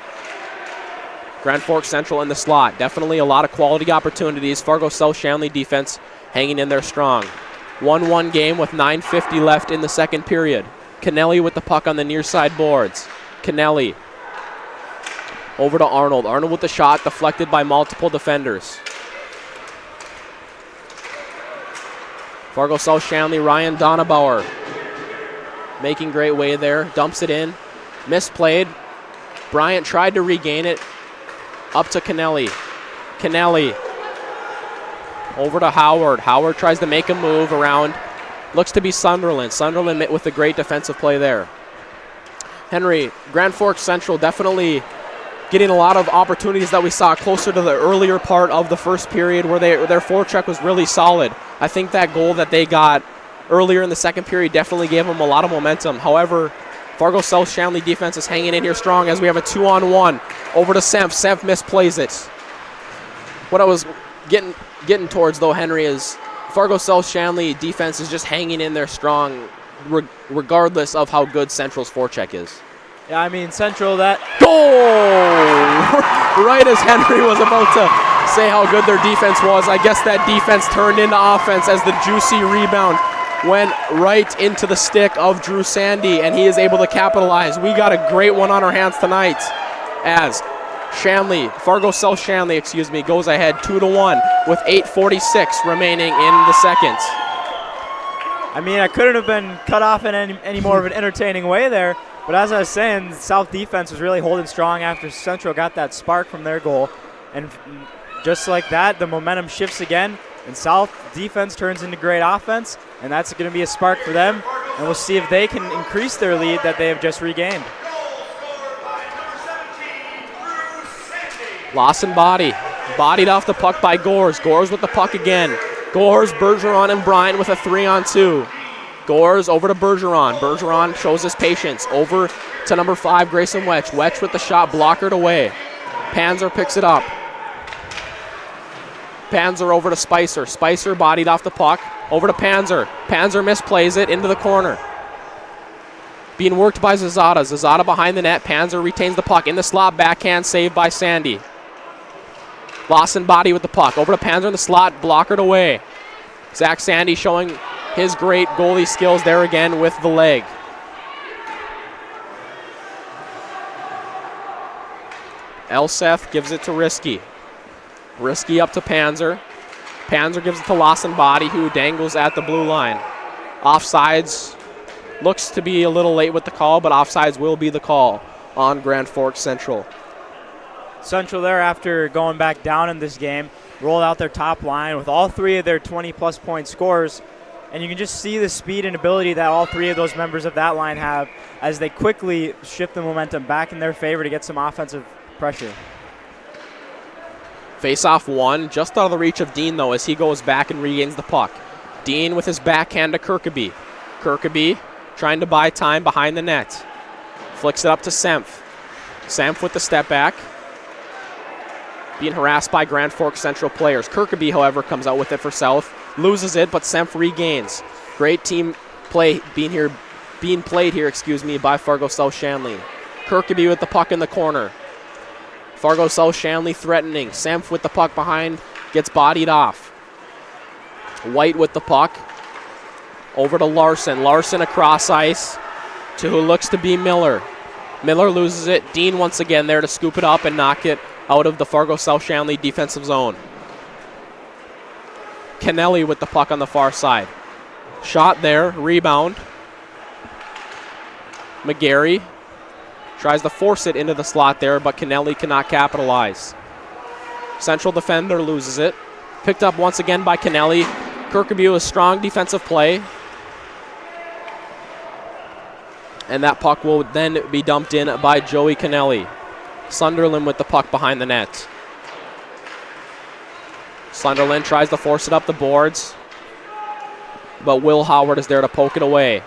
Speaker 1: Grand Forks Central in the slot. Definitely a lot of quality opportunities. Fargo South Shanley defense hanging in there strong. 1-1 game with 9:50 left in the second period. Kennelly with the puck on the near side boards. Kennelly over to Arnold. Arnold with the shot deflected by multiple defenders. Fargo South Shanley, Ryan Donabauer making great way there. Dumps it in. Misplayed. Bryant tried to regain it. Up to Kennelly. Kennelly over to Howard. Howard tries to make a move around. Looks to be Sunderland. Sunderland with a great defensive play there. Henry, Grand Forks Central definitely getting a lot of opportunities that we saw closer to the earlier part of the first period where their forecheck was really solid. I think that goal that they got earlier in the second period definitely gave them a lot of momentum. However, Fargo South Shanley defense is hanging in here strong as we have a 2-on-1 over to Senf. Senf misplays it. What I was getting towards, though, Henry, is Fargo South Shanley defense is just hanging in there strong regardless of how good Central's forecheck is.
Speaker 2: Yeah, I mean, Central, that
Speaker 1: goal! Right as Henry was about to say how good their defense was, I guess that defense turned into offense as the juicy rebound went right into the stick of Drew Sandy, and he is able to capitalize. We got a great one on our hands tonight as Fargo South Shanley, goes ahead 2-1 with 8:46 remaining in the second.
Speaker 2: I mean, I couldn't have been cut off in any more of an entertaining way there, but as I was saying, South defense was really holding strong after Central got that spark from their goal, and just like that, the momentum shifts again, and South defense turns into great offense, and that's going to be a spark for them, and we'll see if they can increase their lead that they have just regained.
Speaker 1: Lawson bodied off the puck by Gores. Gores with the puck again. Gores, Bergeron, and Bryant with a 3-on-2. Gores over to Bergeron. Bergeron shows his patience. Over to number 5, Grayson Wetch. Wetch with the shot, blockered away. Panzer picks it up. Panzer over to Spicer. Spicer bodied off the puck. Over to Panzer. Panzer misplays it into the corner. Being worked by Zazada. Zazada behind the net. Panzer retains the puck. In the slot, backhand saved by Sandy. Lawson body with the puck. Over to Panzer in the slot, blockered away. Zach Sandy showing his great goalie skills there again with the leg. Elseth gives it to Risky. Risky up to Panzer. Panzer gives it to Lawson body, who dangles at the blue line. Offsides. Looks to be a little late with the call, but offsides will be the call on Grand Forks Central.
Speaker 2: Central there, after going back down in this game, rolled out their top line with all 3 of their 20-plus point scorers, and you can just see the speed and ability that all 3 of those members of that line have as they quickly shift the momentum back in their favor to get some offensive pressure.
Speaker 1: Face-off 1, just out of the reach of Dean, though, as he goes back and regains the puck. Dean with his backhand to Kirkaby. Kirkaby trying to buy time behind the net. Flicks it up to Senf. Senf with the step back. being harassed by Grand Forks Central players. Kirkaby, however, comes out with it for South, loses it, but Senf regains. Great team play being played here, by Fargo South Shanley. Kirkaby with the puck in the corner. Fargo South Shanley threatening. Senf with the puck behind, gets bodied off. White with the puck. Over to Larson. Larson across ice to who looks to be Miller. Miller loses it. Dean once again there to scoop it up and knock it out of the Fargo South Shanley defensive zone. Kennelly with the puck on the far side. Shot there, rebound. McGarry tries to force it into the slot there, but Kennelly cannot capitalize. Central defender loses it. Picked up once again by Kennelly. Kirkaby with strong defensive play. And that puck will then be dumped in by Joey Kennelly. Sunderland with the puck behind the net. Sunderland tries to force it up the boards, but Will Howard is there to poke it away.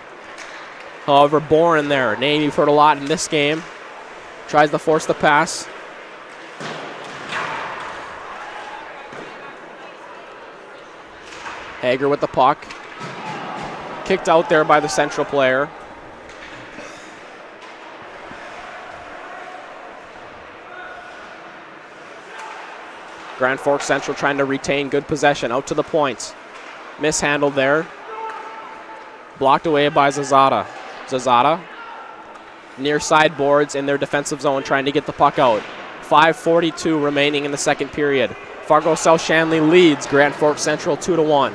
Speaker 1: However, Boren there, name you've heard a lot in this game, tries to force the pass. Hager with the puck. Kicked out there by the Central player. Grand Forks Central trying to retain good possession out to the points. Mishandled there. Blocked away by Zazada. Zazada near sideboards in their defensive zone trying to get the puck out. 5:42 remaining in the second period. Fargo South Shanley leads Grand Forks Central 2-1.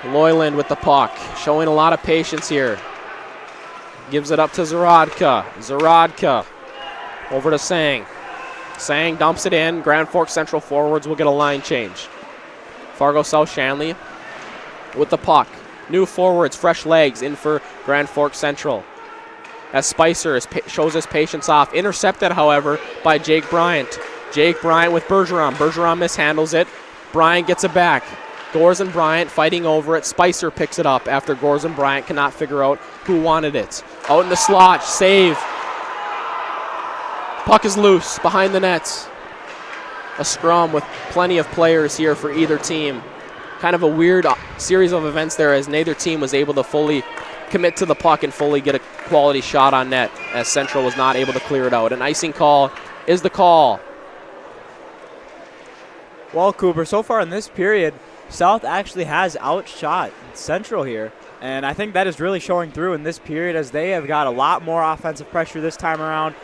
Speaker 1: Loyland with the puck, showing a lot of patience here. Gives it up to Zaradka. Zaradka over to Sang. Sang dumps it in. Grand Forks Central forwards will get a line change. Fargo South Shanley with the puck. New forwards, fresh legs in for Grand Forks Central. As Spicer shows his patience off. Intercepted, however, by Jake Bryant. Jake Bryant with Bergeron. Bergeron mishandles it. Bryant gets it back. Gores and Bryant fighting over it. Spicer picks it up after Gores and Bryant cannot figure out who wanted it. Out in the slot, save. Puck is loose behind the nets. A scrum with plenty of players here for either team. Kind of a weird series of events there as neither team was able to fully commit to the puck and fully get a quality shot on net as Central was not able to clear it out. An icing call is the call.
Speaker 2: Well, Cooper, so far in this period, South actually has outshot Central here. And I think that is really showing through in this period as they have got a lot more offensive pressure this time around.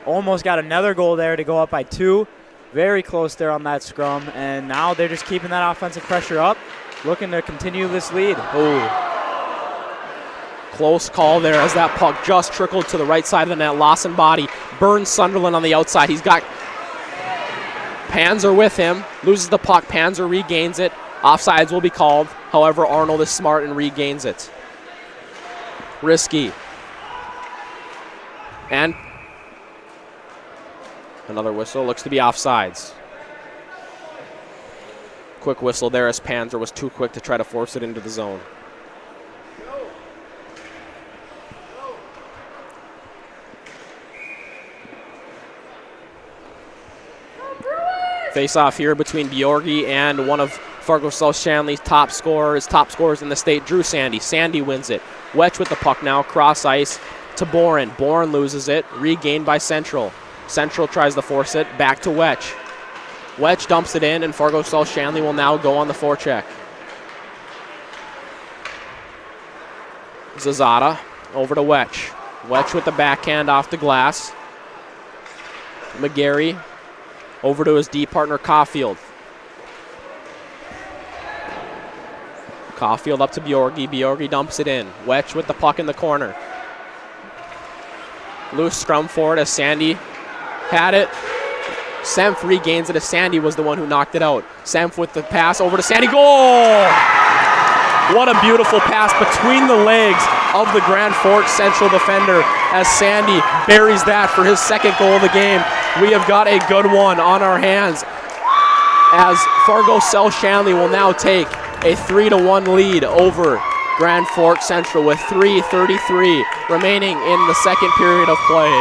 Speaker 2: Almost got another goal there to go up by 2. Very close there on that scrum. And now they're just keeping that offensive pressure up, looking to continue this lead.
Speaker 1: Oh, close call there as that puck just trickled to the right side of the net. Lawson body burns Sunderland on the outside. He's got Panzer with him. Loses the puck. Panzer regains it. Offsides will be called. However, Arnold is smart and regains it. Risky. And another whistle. Looks to be offsides. Quick whistle there as Panzer was too quick to try to force it into the zone. Face off here between Bjorgi and one of Fargo South Shanley's top scorers in the state, Drew Sandy. Sandy wins it. Wetch with the puck now, cross ice to Boren. Boren loses it, regained by Central. Central tries to force it, back to Wetch. Wetch dumps it in, and Fargo South Shanley will now go on the forecheck. Zazada over to Wetch. Wetch with the backhand off the glass. McGarry over to his D partner, Caulfield. Caulfield up to Bjorgi. Bjorgi dumps it in. Wetch with the puck in the corner. Loose scrum forward as Sandy had it. Senf regains it as Sandy was the one who knocked it out. Senf with the pass over to Sandy. Goal! What a beautiful pass between the legs of the Grand Forks Central defender as Sandy buries that for his second goal of the game. We have got a good one on our hands as Fargo South Shanley will now take a 3-1 lead over Grand Forks Central with 3:33 remaining in the second period of play.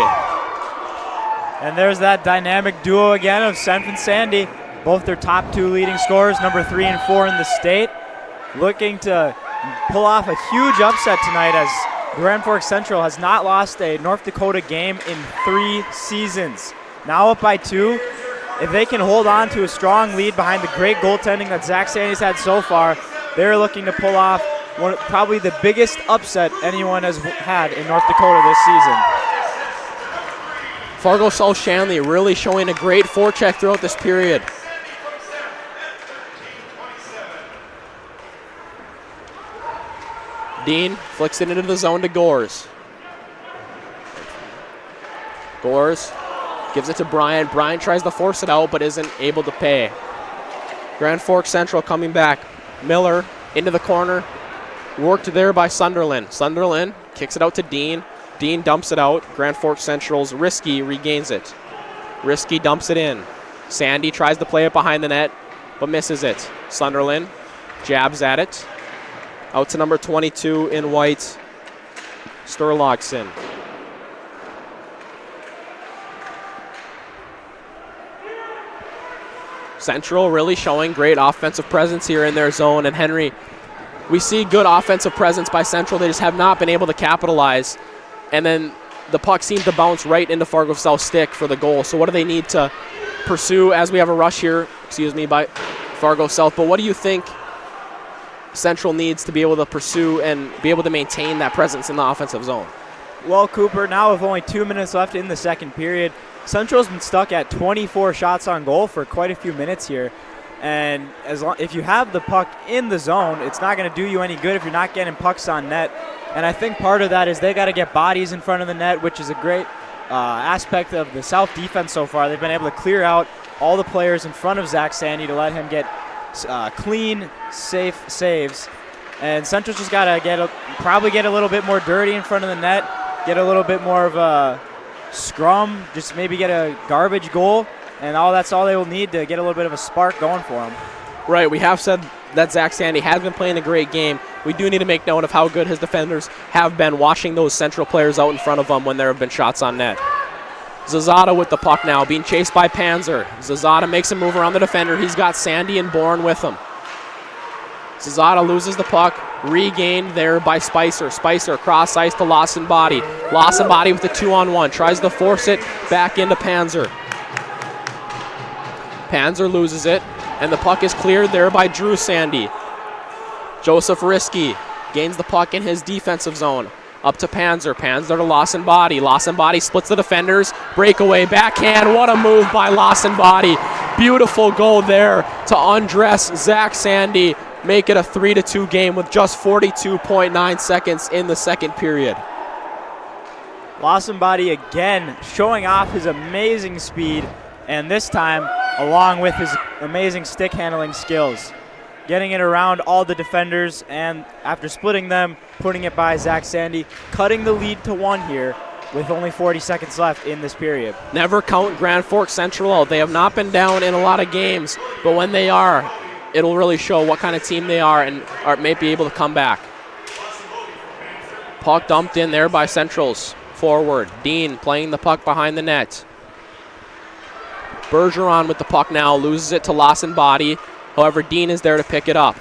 Speaker 2: And there's that dynamic duo again of Senf and Sandy, both their top 2 leading scorers, number 3 and 4 in the state, looking to pull off a huge upset tonight as Grand Forks Central has not lost a North Dakota game in 3 seasons. Now up by 2. If they can hold on to a strong lead behind the great goaltending that Zach Sandy's had so far, they're looking to pull off probably the biggest upset anyone has had in North Dakota this season.
Speaker 1: Fargo South Shanley really showing a great forecheck throughout this period. Dean flicks it into the zone to Gores. Gores gives it to Bryant. Bryant tries to force it out but isn't able to pay. Grand Forks Central coming back. Miller into the corner. Worked there by Sunderland. Sunderland kicks it out to Dean. Dean dumps it out. Grand Forks Central's Risky regains it. Risky dumps it in. Sandy tries to play it behind the net but misses it. Sunderland jabs at it. Out to number 22 in white, Sturlogson. Central really showing great offensive presence here in their zone. And Henry, we see good offensive presence by Central. They just have not been able to capitalize. And then the puck seems to bounce right into Fargo South stick for the goal. So what do they need to pursue as we have a rush here, by Fargo South? But what do you think Central needs to be able to pursue and be able to maintain that presence in the offensive zone?
Speaker 2: Well, Cooper, now with only 2 minutes left in the second period, Central's been stuck at 24 shots on goal for quite a few minutes here. And if you have the puck in the zone, it's not going to do you any good if you're not getting pucks on net. And I think part of that is they got to get bodies in front of the net, which is a great aspect of the South defense so far. They've been able to clear out all the players in front of Zach Sandy to let him get clean, safe saves. And Central's just got to probably get a little bit more dirty in front of the net, get a little bit more of a scrum, just maybe get a garbage goal, and that's all they will need to get a little bit of a spark going for them.
Speaker 1: Right, we have said that Zach Sandy has been playing a great game. We do need to make note of how good his defenders have been washing those Central players out in front of them when there have been shots on net. Zazada with the puck now, being chased by Panzer. Zazada makes a move around the defender. He's got Sandy and Bourne with him. Zazada loses the puck, regained there by Spicer. Spicer cross ice to Lawson Body. Lawson Body with the 2-on-1, tries to force it back into Panzer. Panzer loses it, and the puck is cleared there by Drew Sandy. Joseph Risky gains the puck in his defensive zone. Up to Panzer. Panzer to Lawson Body. Lawson Body splits the defenders. Breakaway backhand. What a move by Lawson Body. Beautiful goal there to undress Zach Sandy. Make it a 3-2 game with just 42.9 seconds in the second period.
Speaker 2: Lawson Body again showing off his amazing speed, and this time along with his amazing stick handling skills. Getting it around all the defenders, and after splitting them, putting it by Zach Sandy, cutting the lead to 1 here with only 40 seconds left in this period.
Speaker 1: Never count Grand Forks Central out. They have not been down in a lot of games, but when they are, it'll really show what kind of team they are and may be able to come back. Puck dumped in there by Central's forward. Dean playing the puck behind the net. Bergeron with the puck now, loses it to Lawson Body. However, Dean is there to pick it up.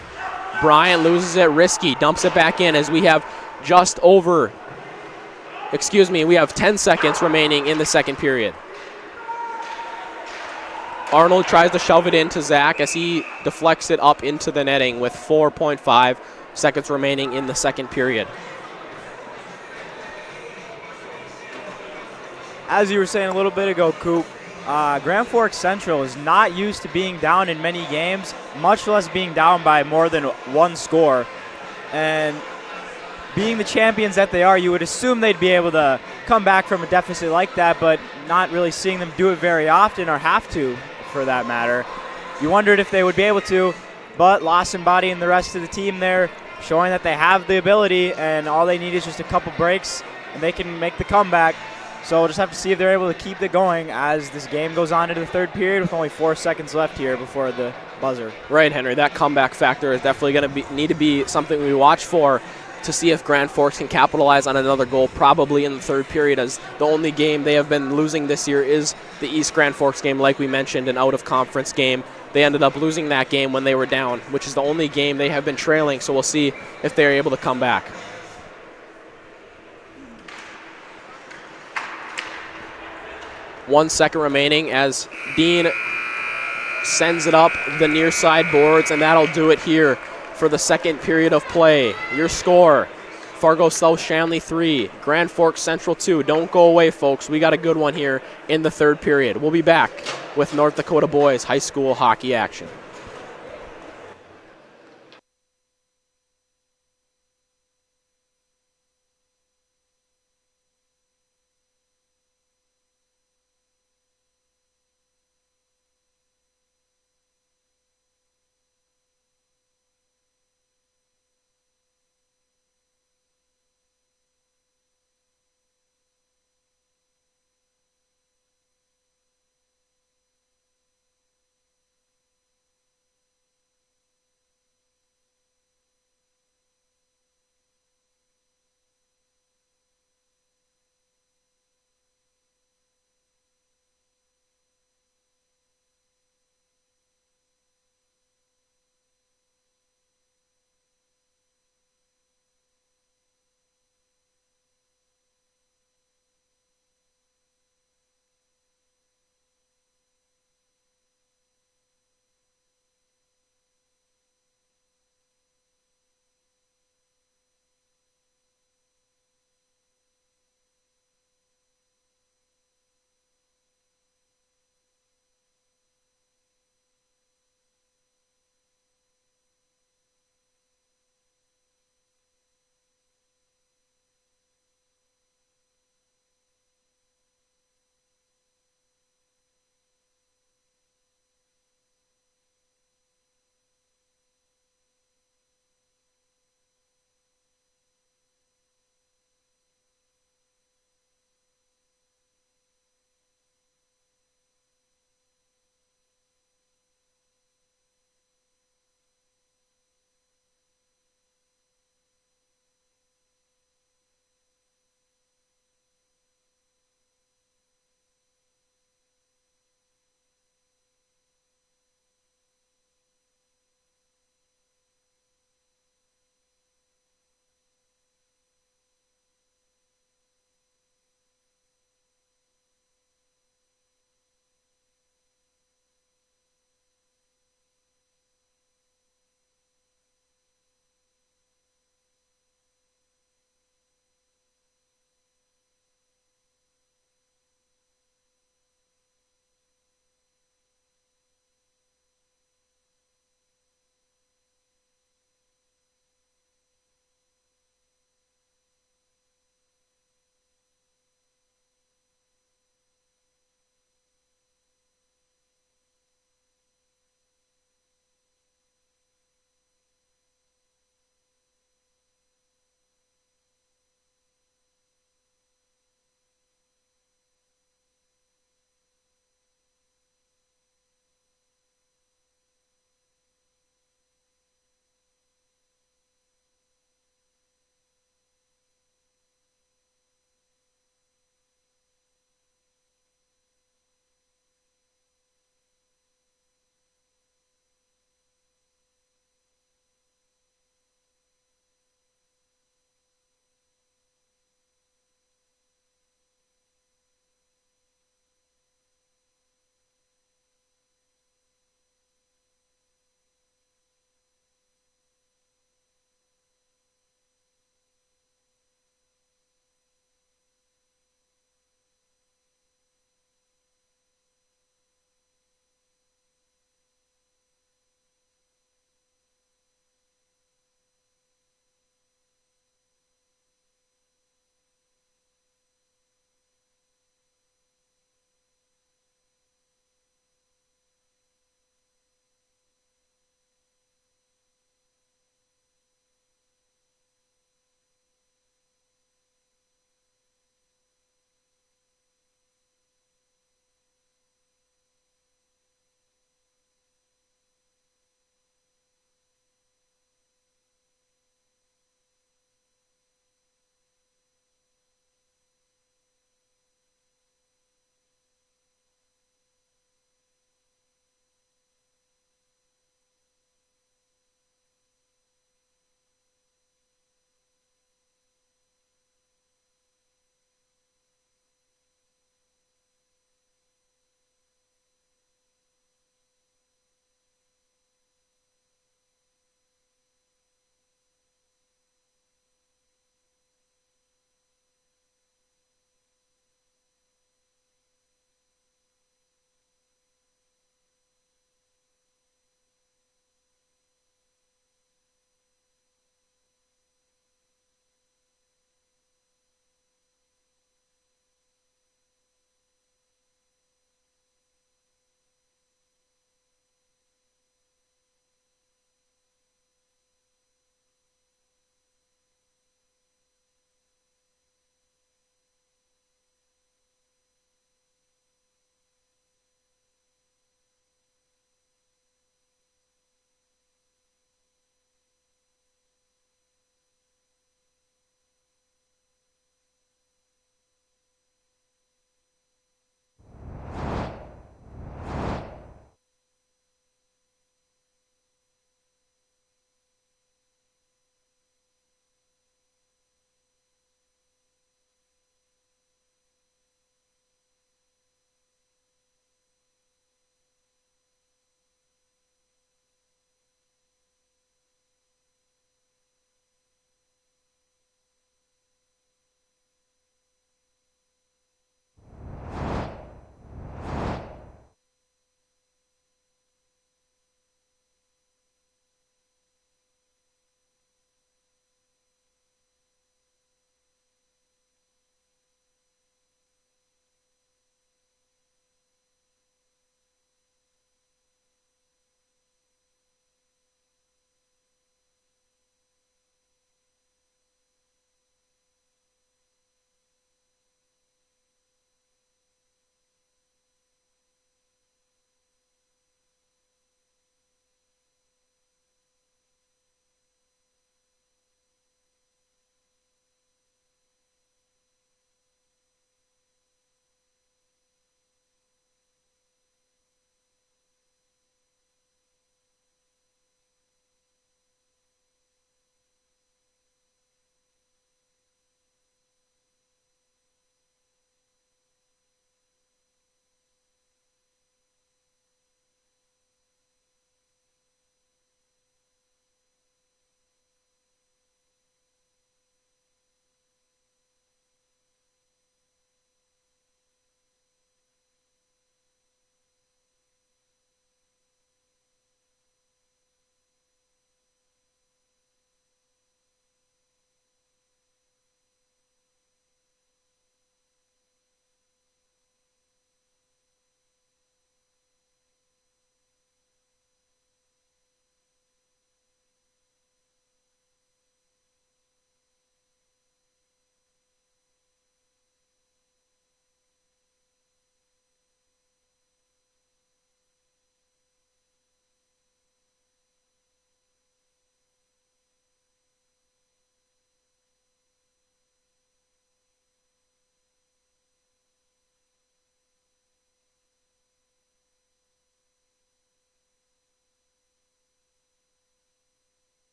Speaker 1: Bryant loses it. Risky dumps it back in as we have we have 10 seconds remaining in the second period. Arnold tries to shove it into Zach as he deflects it up into the netting with 4.5 seconds remaining in the second period.
Speaker 2: As you were saying a little bit ago, Coop, Grand Forks Central is not used to being down in many games, much less being down by more than 1 score. And being the champions that they are, you would assume they'd be able to come back from a deficit like that, but not really seeing them do it very often, or have to, for that matter. You wondered if they would be able to, but Lawson Body and the rest of the team there showing that they have the ability, and all they need is just a couple breaks, and they can make the comeback. So we'll just have to see if they're able to keep it going as this game goes on into the third period with only 4 seconds left here before the buzzer.
Speaker 1: Right, Henry. That comeback factor is definitely going to need to be something we watch for. to see if Grand Forks can capitalize on another goal, probably in the third period, as the only game they have been losing this year is the East Grand Forks game, like we mentioned, an out-of-conference game. They ended up losing that game when they were down, which is the only game they have been trailing, so we'll see if they're able to come back. One second remaining as Dean sends it up the near side boards, and that'll do it here for the second period of play. Your score, Fargo South Shanley 3, Grand Forks Central 2. Don't go away, folks. We got a good one here in the third period. We'll be back with North Dakota boys high school hockey action.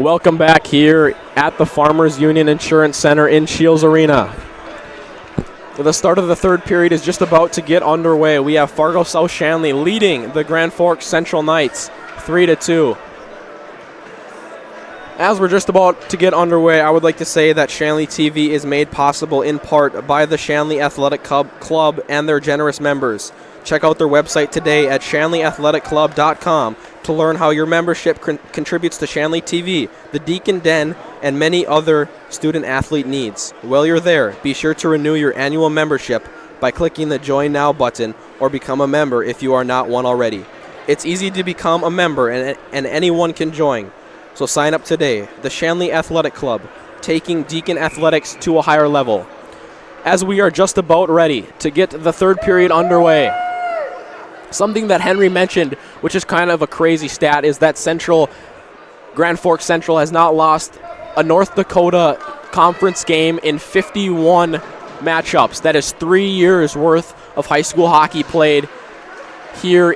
Speaker 1: Welcome back here at the Farmers Union Insurance Center in Scheels Arena. The start of the third period is just about to get underway. We have Fargo South Shanley leading the Grand Forks Central Knights 3-2. As we're just about to get underway, I would like to say that Shanley TV is made possible in part by the Shanley Athletic Club and their generous members. Check out their website today at shanleyathletic.club.com to learn how your membership contributes to Shanley TV, the Deacon Den, and many other student-athlete needs. While you're there, be sure to renew your annual membership by clicking the Join Now button or become a member if you are not one already. It's easy to become a member, and anyone can join. So sign up today. The Shanley Athletic Club, taking Deacon athletics to a higher level. As we are just about ready to get the third period underway, something that Henry mentioned, which is kind of a crazy stat, is that Grand Forks Central has not lost a North Dakota conference game in 51 matchups. That is 3 years worth of high school hockey played here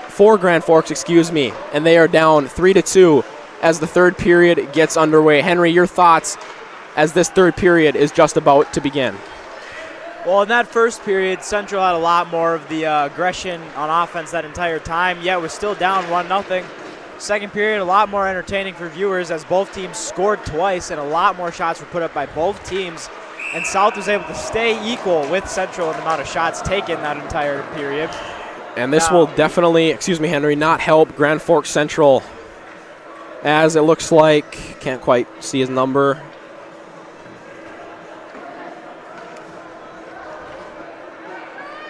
Speaker 1: for Grand Forks, and they are down 3-2 as the third period gets underway. Henry, your thoughts as this third period is just about to begin?
Speaker 2: Well, in that first period, Central had a lot more of the aggression on offense that entire time, yet was still down 1-0. Second period, a lot more entertaining for viewers as both teams scored twice and a lot more shots were put up by both teams. And South was able to stay equal with Central in the amount of shots taken that entire period.
Speaker 1: And this will definitely, Henry, not help Grand Forks Central, as it looks like, can't quite see his number.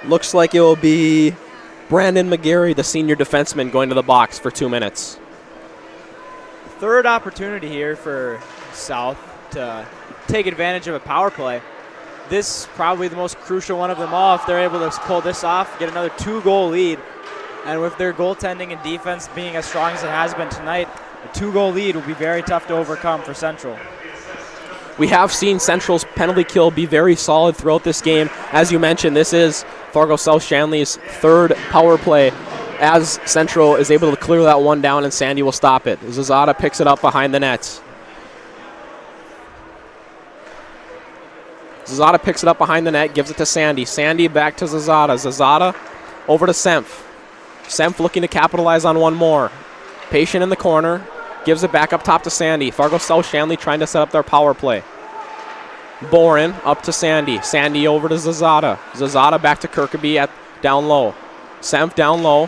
Speaker 1: Looks like it will be Brandon McGarry, the senior defenseman, going to the box for 2 minutes.
Speaker 2: Third opportunity here for South to take advantage of a power play. This probably the most crucial one of them all. If they're able to pull this off, get another 2-goal lead, and with their goaltending and defense being as strong as it has been tonight, a 2-goal lead will be very tough to overcome for Central.
Speaker 1: We have seen Central's penalty kill be very solid throughout this game. As you mentioned, this is Fargo South Shanley's third power play, as Central is able to clear that one down and Sandy will stop it. Zazada picks it up behind the net. Zazada picks it up behind the net, gives it to Sandy. Sandy back to Zazada. Zazada over to Senf. Senf looking to capitalize on one more. Patient in the corner. Gives it back up top to Sandy. Fargo South Shanley trying to set up their power play. Boren up to Sandy. Sandy over to Zazada. Zazada back to Kirkaby down low. Senf down low.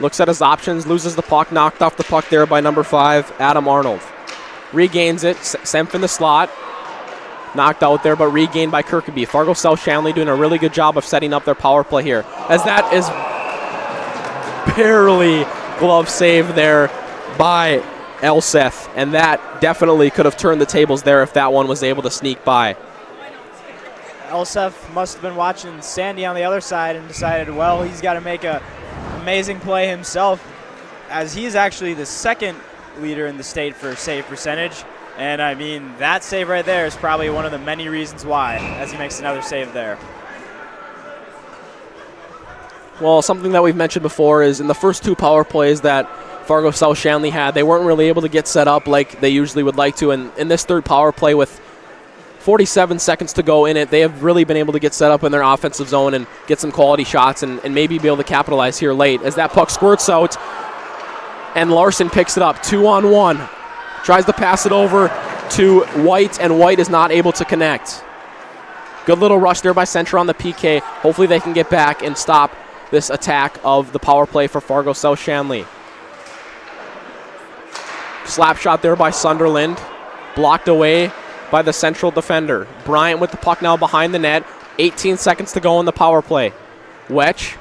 Speaker 1: Looks at his options. Loses the puck. Knocked off the puck there by number 5, Adam Arnold. Regains it. Senf in the slot. Knocked out there, but regained by Kirkaby. Fargo South Shanley doing a really good job of setting up their power play here, as that is barely glove save there by Elseth, and that definitely could have turned the tables there if that one was able to sneak by.
Speaker 2: Elseth must have been watching Sandy on the other side and decided, well, he's got to make an amazing play himself, as he's actually the second leader in the state for save percentage. And, I mean, that save right there is probably one of the many reasons why, as he makes another save there.
Speaker 1: Well, something that we've mentioned before is in the first 2 power plays that Fargo South Shanley had, they weren't really able to get set up like they usually would like to. And in this third power play with 47 seconds to go in it, they have really been able to get set up in their offensive zone and get some quality shots and maybe be able to capitalize here late. As that puck squirts out, and Larson picks it up, 2-on-1. Tries to pass it over to White, and White is not able to connect. Good little rush there by Central on the PK. Hopefully they can get back and stop this attack of the power play for Fargo South Shanley. Slap shot there by Sunderland. Blocked away by the Central defender. Bryant with the puck now behind the net. 18 seconds to go in the power play. Wetch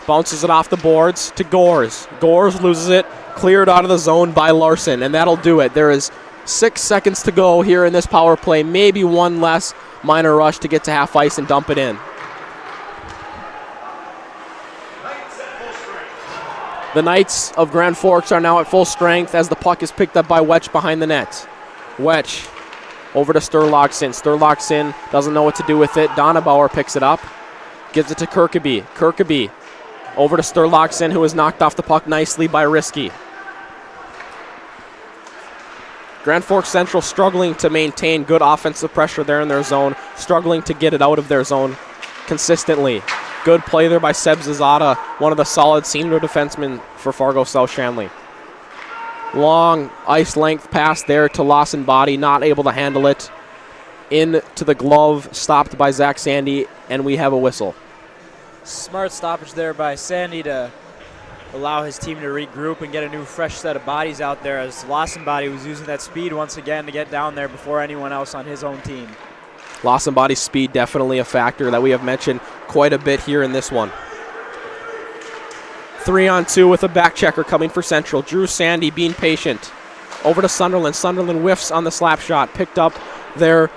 Speaker 1: bounces it off the boards to Gores. Gores loses it. Cleared out of the zone by Larson, and that'll do it. There is 6 seconds to go here in this power play. Maybe one less minor rush to get to half ice and dump it in. The Knights of Grand Forks are now at full strength as the puck is picked up by Wetch behind the net. Wetch over to Sturlogson. Sturlogson doesn't know what to do with it. Donabauer picks it up. Gives it to Kirkaby. Kirkaby over to Sturlogson, who is knocked off the puck nicely by Risky. Grand Forks Central struggling to maintain good offensive pressure there in their zone, struggling to get it out of their zone consistently. Good play there by Seb Zazada, one of the solid senior defensemen for Fargo South Shanley. Long ice length pass there to Lawson Body, not able to handle it. Into the glove, stopped by Zach Sandy, and we have a whistle.
Speaker 2: Smart stoppage there by Sandy to allow his team to regroup and get a new fresh set of bodies out there, as Lawson Body was using that speed once again to get down there before anyone else on his own team.
Speaker 1: Lawson Body's speed definitely a factor that we have mentioned quite a bit here in this one. 3-on-2 with a back checker coming for Central. Drew Sandy being patient. Over to Sunderland. Sunderland whiffs on the slap shot. Picked up there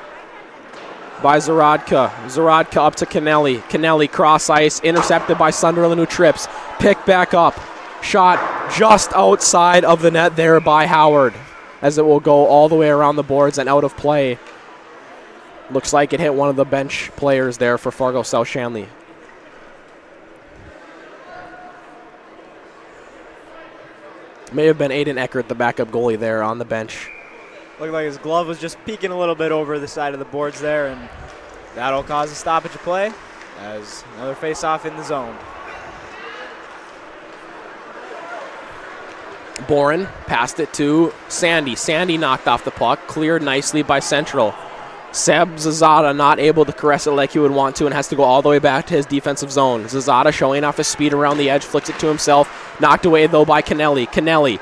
Speaker 1: by Zaradka. Zaradka up to Kennelly. Kennelly cross ice. Intercepted by Sunderland, who trips. Picked back up. Shot just outside of the net there by Howard, as it will go all the way around the boards and out of play. Looks like it hit one of the bench players there for Fargo South Shanley. May have been Aiden Eckert, the backup goalie there on the bench.
Speaker 2: Looked like his glove was just peeking a little bit over the side of the boards there, and that'll cause a stoppage of play as another face-off in the zone.
Speaker 1: Boren passed it to Sandy. Sandy knocked off the puck, cleared nicely by Central. Seb Zazada not able to caress it like he would want to and has to go all the way back to his defensive zone. Zazada showing off his speed around the edge, flicks it to himself. Knocked away, though, by Kennelly. Kennelly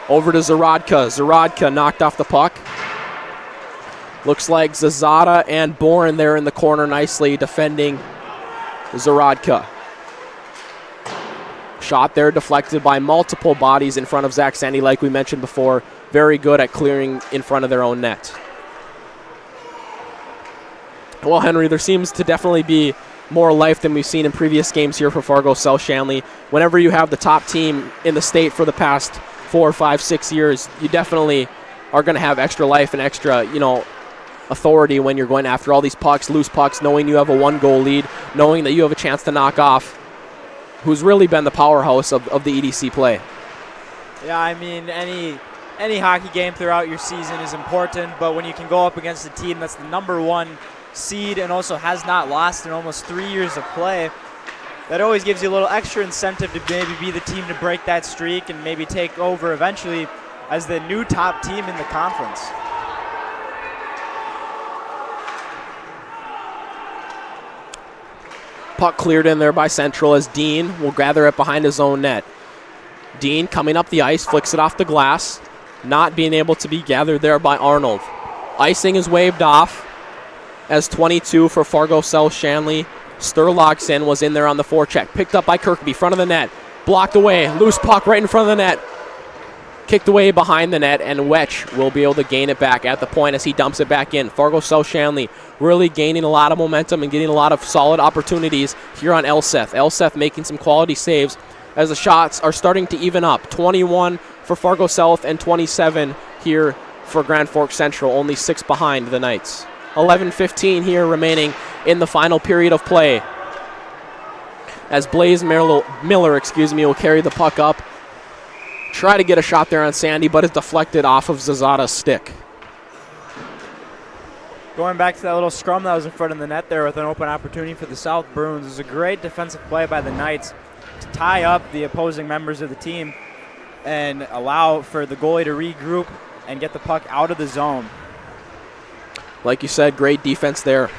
Speaker 1: over to Zaradka. Zaradka knocked off the puck. Looks like Zazada and Boren there in the corner nicely defending Zaradka. Shot there deflected by multiple bodies in front of Zach Sandy, like we mentioned before. Very good at clearing in front of their own net. Well, Henry, there seems to definitely be more life than we've seen in previous games here for Fargo South Shanley. Whenever you have the top team in the state for the past 4, 5, 6 years, you definitely are going to have extra life and extra, authority when you're going after all these pucks, loose pucks, knowing you have a 1-goal lead, knowing that you have a chance to knock off who's really been the powerhouse of the EDC play.
Speaker 2: Yeah, I mean, any hockey game throughout your season is important, but when you can go up against a team that's the #1 seed and also has not lost in almost 3 years of play, that always gives you a little extra incentive to maybe be the team to break that streak and maybe take over eventually as the new top team in the conference.
Speaker 1: Puck cleared in there by Central as Dean will gather it behind his own net. Dean coming up the ice, flicks it off the glass, not being able to be gathered there by Arnold. Icing is waved off as 22 for Fargo South Shanley. Sturlogson was in there on the forecheck. Picked up by Kirkby, front of the net. Blocked away. Loose puck right in front of the net. Kicked away behind the net, and Wetch will be able to gain it back at the point as he dumps it back in. Fargo South Shanley really gaining a lot of momentum and getting a lot of solid opportunities here on Elseth. Elseth making some quality saves as the shots are starting to even up. 21 for Fargo South and 27 here for Grand Forks Central, only 6 behind the Knights. 11:15 here remaining in the final period of play as Blaze Miller will carry the puck up. Try to get a shot there on Sandy, but it's deflected off of Zazada's stick.
Speaker 2: Going back to that little scrum that was in front of the net there with an open opportunity for the South Bruins. It was a great defensive play by the Knights to tie up the opposing members of the team and allow for the goalie to regroup and get the puck out of the zone.
Speaker 1: Like you said, great defense there.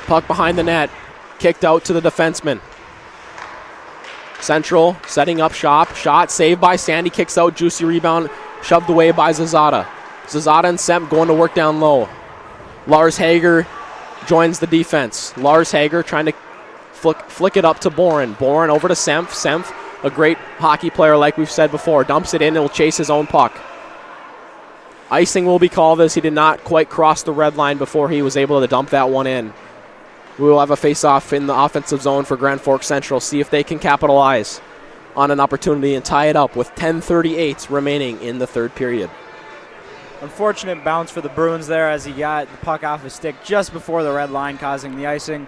Speaker 1: Puck behind the net, kicked out to the defenseman. Central setting up shot, saved by Sandy, kicks out, juicy rebound, shoved away by Zazada. Zazada and Semp going to work down low. Lars Hager joins the defense. Lars Hager trying to flick it up to Boren. Boren over to Semp. Semp, a great hockey player like we've said before, dumps it in and will chase his own puck. Icing will be called as he did not quite cross the red line before he was able to dump that one in. We will have a face-off in the offensive zone for Grand Forks Central. See if they can capitalize on an opportunity and tie it up with 10:38 remaining in the third period.
Speaker 2: Unfortunate bounce for the Bruins there as he got the puck off his stick just before the red line, causing the icing.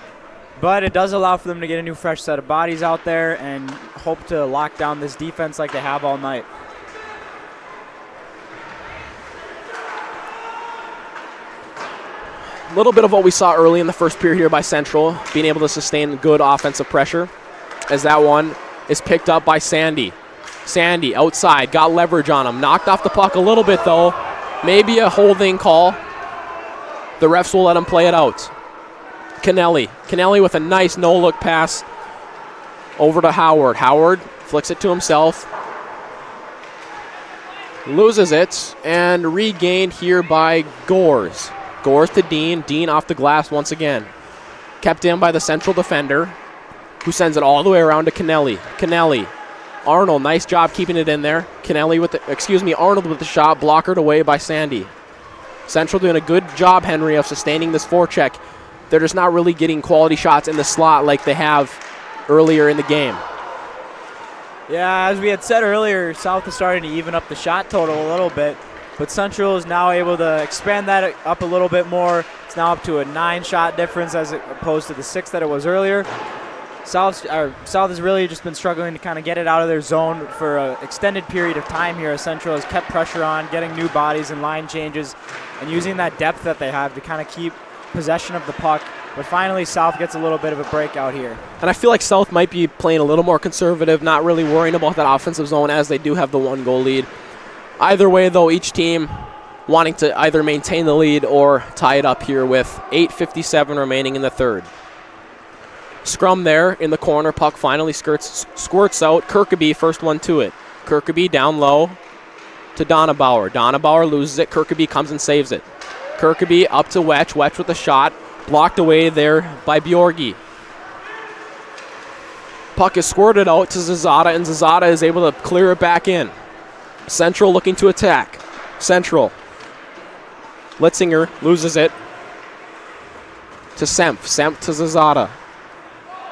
Speaker 2: But it does allow for them to get a new fresh set of bodies out there and hope to lock down this defense like they have all night.
Speaker 1: A little bit of what we saw early in the first period here by Central, being able to sustain good offensive pressure, as that one is picked up by Sandy. Sandy outside, got leverage on him, knocked off the puck a little bit though. Maybe a holding call. The refs will let him play it out. Kennelly with a nice no-look pass over to Howard. Howard flicks it to himself. Loses it and regained here by Gores. Gores to Dean. Dean off the glass once again. Kept in by the Central defender, who sends it all the way around to Kennelly. Arnold, nice job keeping it in there. Arnold with the shot, blockered away by Sandy. Central doing a good job, Henry, of sustaining this forecheck. They're just not really getting quality shots in the slot like they have earlier in the game.
Speaker 2: Yeah, as we had said earlier, South is starting to even up the shot total a little bit, but Central is now able to expand that up a little bit more. It's now up to a 9-shot difference as opposed to the 6 that it was earlier. South has really just been struggling to kind of get it out of their zone for an extended period of time here. Central has kept pressure on, getting new bodies and line changes, and using that depth that they have to kind of keep possession of the puck. But finally, South gets a little bit of a breakout here.
Speaker 1: And I feel like South might be playing a little more conservative, not really worrying about that offensive zone as they do have the 1-goal lead. Either way, though, each team wanting to either maintain the lead or tie it up here with 8:57 remaining in the third. Scrum there in the corner. Puck finally squirts out. Kirkaby, first one to it. Kirkaby down low to Donabauer. Donabauer loses it. Kirkaby comes and saves it. Kirkaby up to Wetch. Wetch with a shot. Blocked away there by Bjorgi. Puck is squirted out to Zazada, and Zazada is able to clear it back in. Central looking to attack. Central. Litzinger loses it to Semp. Semp to Zazada.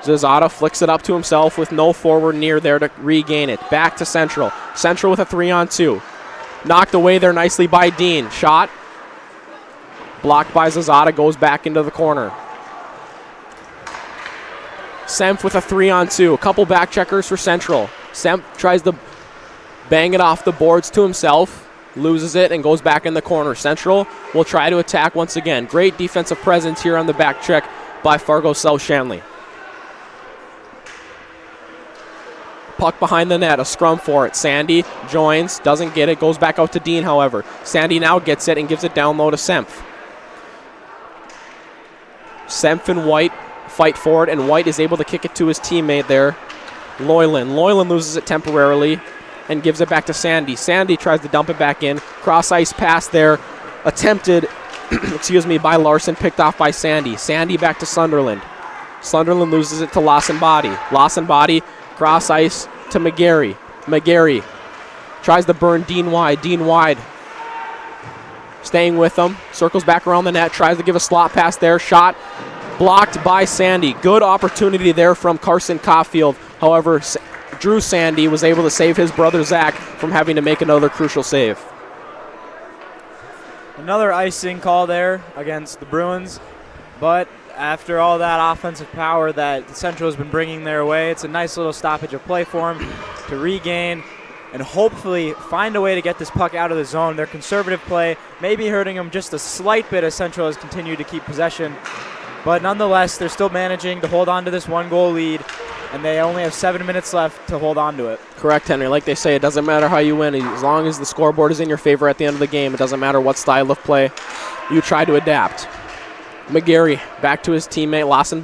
Speaker 1: Zazada flicks it up to himself with no forward near there to regain it. Back to Central. Central with a 3-on-2. Knocked away there nicely by Dean. Shot. Blocked by Zazada. Goes back into the corner. Semp with a 3-on-2. A couple back checkers for Central. Semp tries to bang it off the boards to himself. Loses it and goes back in the corner. Central will try to attack once again. Great defensive presence here on the back check by Fargo South Shanley. Puck behind the net, a scrum for it. Sandy joins, doesn't get it, goes back out to Dean, however. Sandy now gets it and gives it down low to Semph. Semph and White fight for it, and White is able to kick it to his teammate there, Loyland. Loyland loses it temporarily and gives it back to Sandy. Sandy tries to dump it back in. Cross-ice pass there, attempted, by Larson, picked off by Sandy. Sandy back to Sunderland. Sunderland loses it to Lawson Body, cross ice to McGarry. McGarry tries to burn Dean wide. Dean wide. Staying with him. Circles back around the net. Tries to give a slot pass there. Shot blocked by Sandy. Good opportunity there from Carson Caulfield. However, Drew Sandy was able to save his brother Zach from having to make another crucial save.
Speaker 2: Another icing call there against the Bruins. But after all that offensive power that Central has been bringing their way, it's a nice little stoppage of play for them to regain and hopefully find a way to get this puck out of the zone. Their conservative play may be hurting them just a slight bit as Central has continued to keep possession. But nonetheless, they're still managing to hold on to this 1-goal lead, and they only have 7 minutes left to hold on to it.
Speaker 1: Correct, Henry. Like they say, it doesn't matter how you win. As long as the scoreboard is in your favor at the end of the game, it doesn't matter what style of play you try to adapt. McGarry back to his teammate Lawson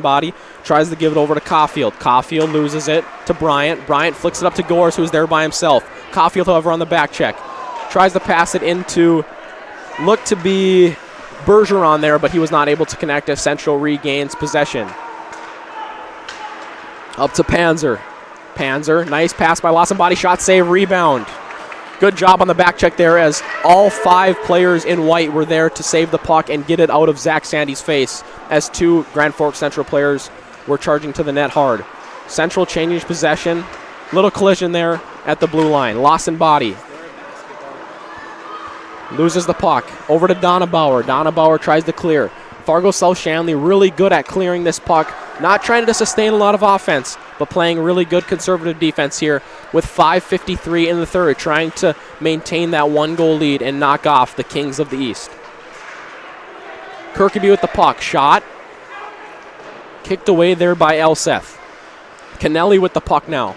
Speaker 1: Body tries to give it over to Caulfield. Caulfield loses it to Bryant. Bryant flicks it up to Gores, who's there by himself. Caulfield, however, on the back check. Tries to pass it into, looked to be Bergeron there, but he was not able to connect as Central regains possession. Up to Panzer. Panzer, nice pass by Lawson Body, shot save, rebound. Good job on the back check there as all 5 players in white were there to save the puck and get it out of Zach Sandy's face as 2 Grand Forks Central players were charging to the net hard. Central changing possession. Little collision there at the blue line. Lawson Body loses the puck. Over to Donabauer. Donabauer tries to clear. Fargo South Shanley really good at clearing this puck. Not trying to sustain a lot of offense, but playing really good conservative defense here with 5:53 in the third, trying to maintain that 1-goal lead and knock off the Kings of the East. Kirkaby with the puck. Shot. Kicked away there by Elseth. Kennelly with the puck now.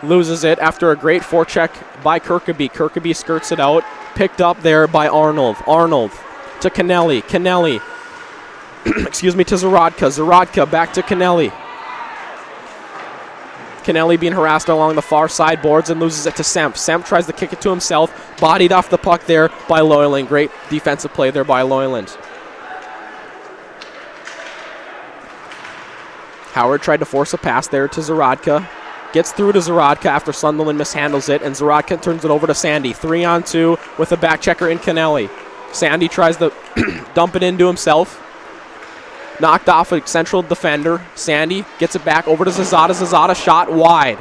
Speaker 1: Loses it after a great forecheck by Kirkaby. Kirkaby skirts it out. Picked up there by Arnold. Arnold to Kennelly. Kennelly, excuse me, to Zarodka. Zarodka back to Kennelly. Kennelly being harassed along the far side boards and loses it to Semp. Semp tries to kick it to himself. Bodied off the puck there by Loyland. Great defensive play there by Loyland. Howard tried to force a pass there to Zarodka. Gets through to Zarodka after Sunderland mishandles it, and Zarodka turns it over to Sandy. 3-on-2 with a back checker in Kennelly. Sandy tries to dump it into himself. Knocked off a central defender. Sandy gets it back over to Zazada. Zazada shot wide.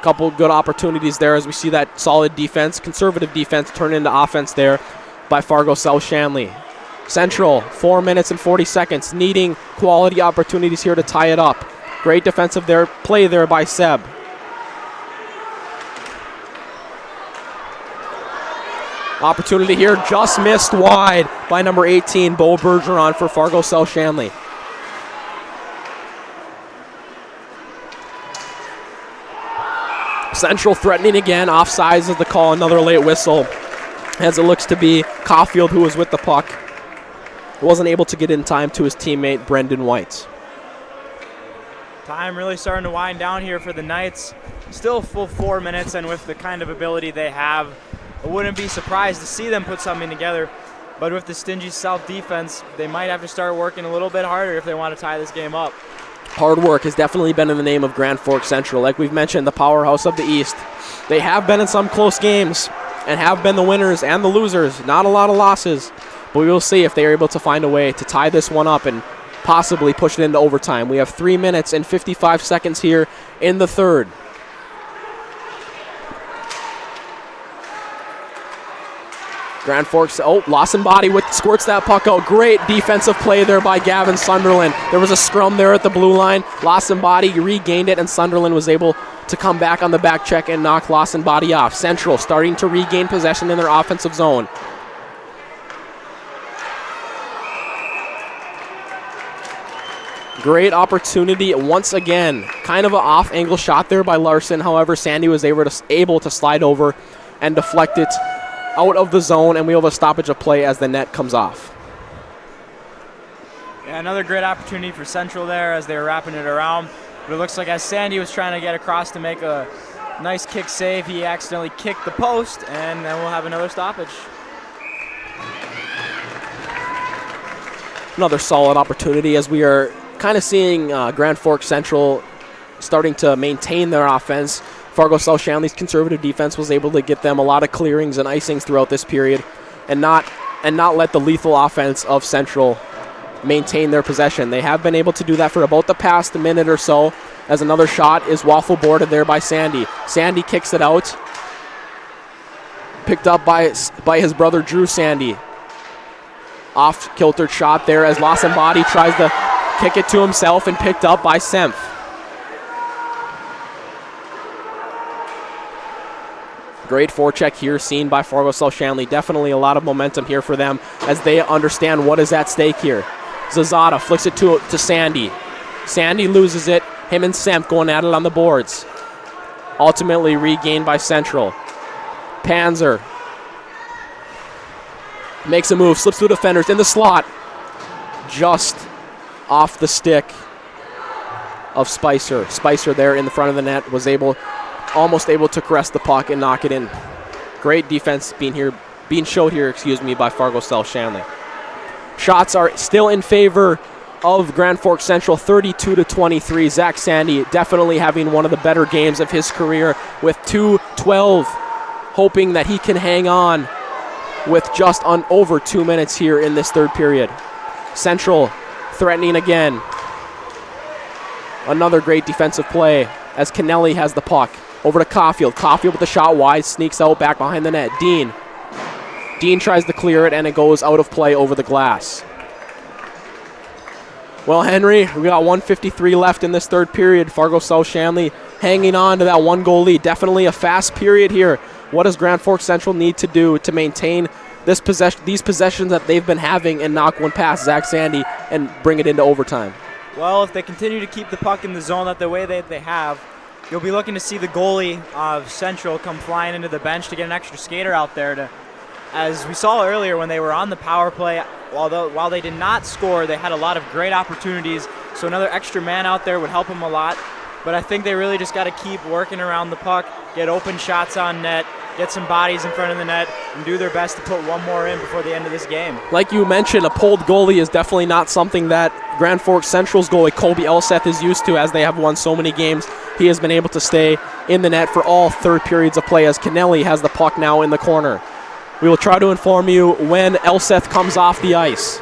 Speaker 1: Couple good opportunities there as we see that solid defense, conservative defense turn into offense there by Fargo South Shanley. Central, 4 minutes and 40 seconds, needing quality opportunities here to tie it up. Great defensive play there by Seb. Opportunity here, just missed wide by number 18, Bo Bergeron for Fargo South Shanley. Central threatening again, offsides is the call, another late whistle, as it looks to be Caulfield who was with the puck. Wasn't able to get in time to his teammate, Brendan White.
Speaker 2: Time really starting to wind down here for the Knights. Still full 4 minutes, and with the kind of ability they have, I wouldn't be surprised to see them put something together. But with the stingy South defense, they might have to start working a little bit harder if they want to tie this game up.
Speaker 1: Hard work has definitely been in the name of Grand Forks Central. Like we've mentioned, the powerhouse of the East. They have been in some close games and have been the winners and the losers. Not a lot of losses. But we will see if they are able to find a way to tie this one up and possibly push it into overtime. We have 3 minutes and 55 seconds here in the third. Grand Forks, Lawson Body squirts that puck out. Great defensive play there by Gavin Sunderland. There was a scrum there at the blue line. Lawson Body regained it, and Sunderland was able to come back on the back check and knock Lawson Body off. Central starting to regain possession in their offensive zone. Great opportunity once again. Kind of an off-angle shot there by Larson. However, Sandy was able to slide over and deflect it out of the zone, and we have a stoppage of play as the net comes off.
Speaker 2: Yeah, another great opportunity for Central there as they were wrapping it around. But it looks like as Sandy was trying to get across to make a nice kick save, he accidentally kicked the post, and then we'll have another stoppage.
Speaker 1: Another solid opportunity as we are kind of seeing Grand Forks Central starting to maintain their offense. Fargo South Shanley's conservative defense was able to get them a lot of clearings and icings throughout this period and not let the lethal offense of Central maintain their possession. They have been able to do that for about the past minute or so, as another shot is waffle boarded there by Sandy. Sandy kicks it out. Picked up by his brother Drew Sandy. Off-kiltered shot there as Lawson Body tries to kick it to himself and picked up by Semp. Great forecheck here seen by Fargo South Shanley. Definitely a lot of momentum here for them as they understand what is at stake here. Zazada flicks it to Sandy. Sandy loses it. Him and Semp going at it on the boards. Ultimately regained by Central. Panzer makes a move, slips through defenders in the slot. Just off the stick of Spicer. Spicer there in the front of the net was almost able to caress the puck and knock it in. Great defense being showed here, by Fargo South Shanley. Shots are still in favor of Grand Forks Central, 32-23. Zach Sandy definitely having one of the better games of his career with 2-12, hoping that he can hang on with just over 2 minutes here in this third period. Central threatening again. Another great defensive play as Kennelly has the puck. Over to Caulfield. Caulfield with the shot wide, sneaks out back behind the net. Dean tries to clear it, and it goes out of play over the glass. Well, Henry, we got 1:53 left in this third period. Fargo South Shanley hanging on to that 1-goal lead. Definitely a fast period here What does Grand Forks Central need to do to maintain these possessions that they've been having and knock one past Zach Sandy and bring it into overtime?
Speaker 2: Well, if they continue to keep the puck in the zone the way that they have, you'll be looking to see the goalie of Central come flying into the bench to get an extra skater out there. As we saw earlier when they were on the power play, while they did not score, they had a lot of great opportunities, so another extra man out there would help them a lot. But I think they really just got to keep working around the puck, get open shots on net, get some bodies in front of the net, and do their best to put one more in before the end of this game.
Speaker 1: Like you mentioned, a pulled goalie is definitely not something that Grand Forks Central's goalie, Colby Elseth, is used to, as they have won so many games. He has been able to stay in the net for all third periods of play, as Kennelly has the puck now in the corner. We will try to inform you when Elseth comes off the ice.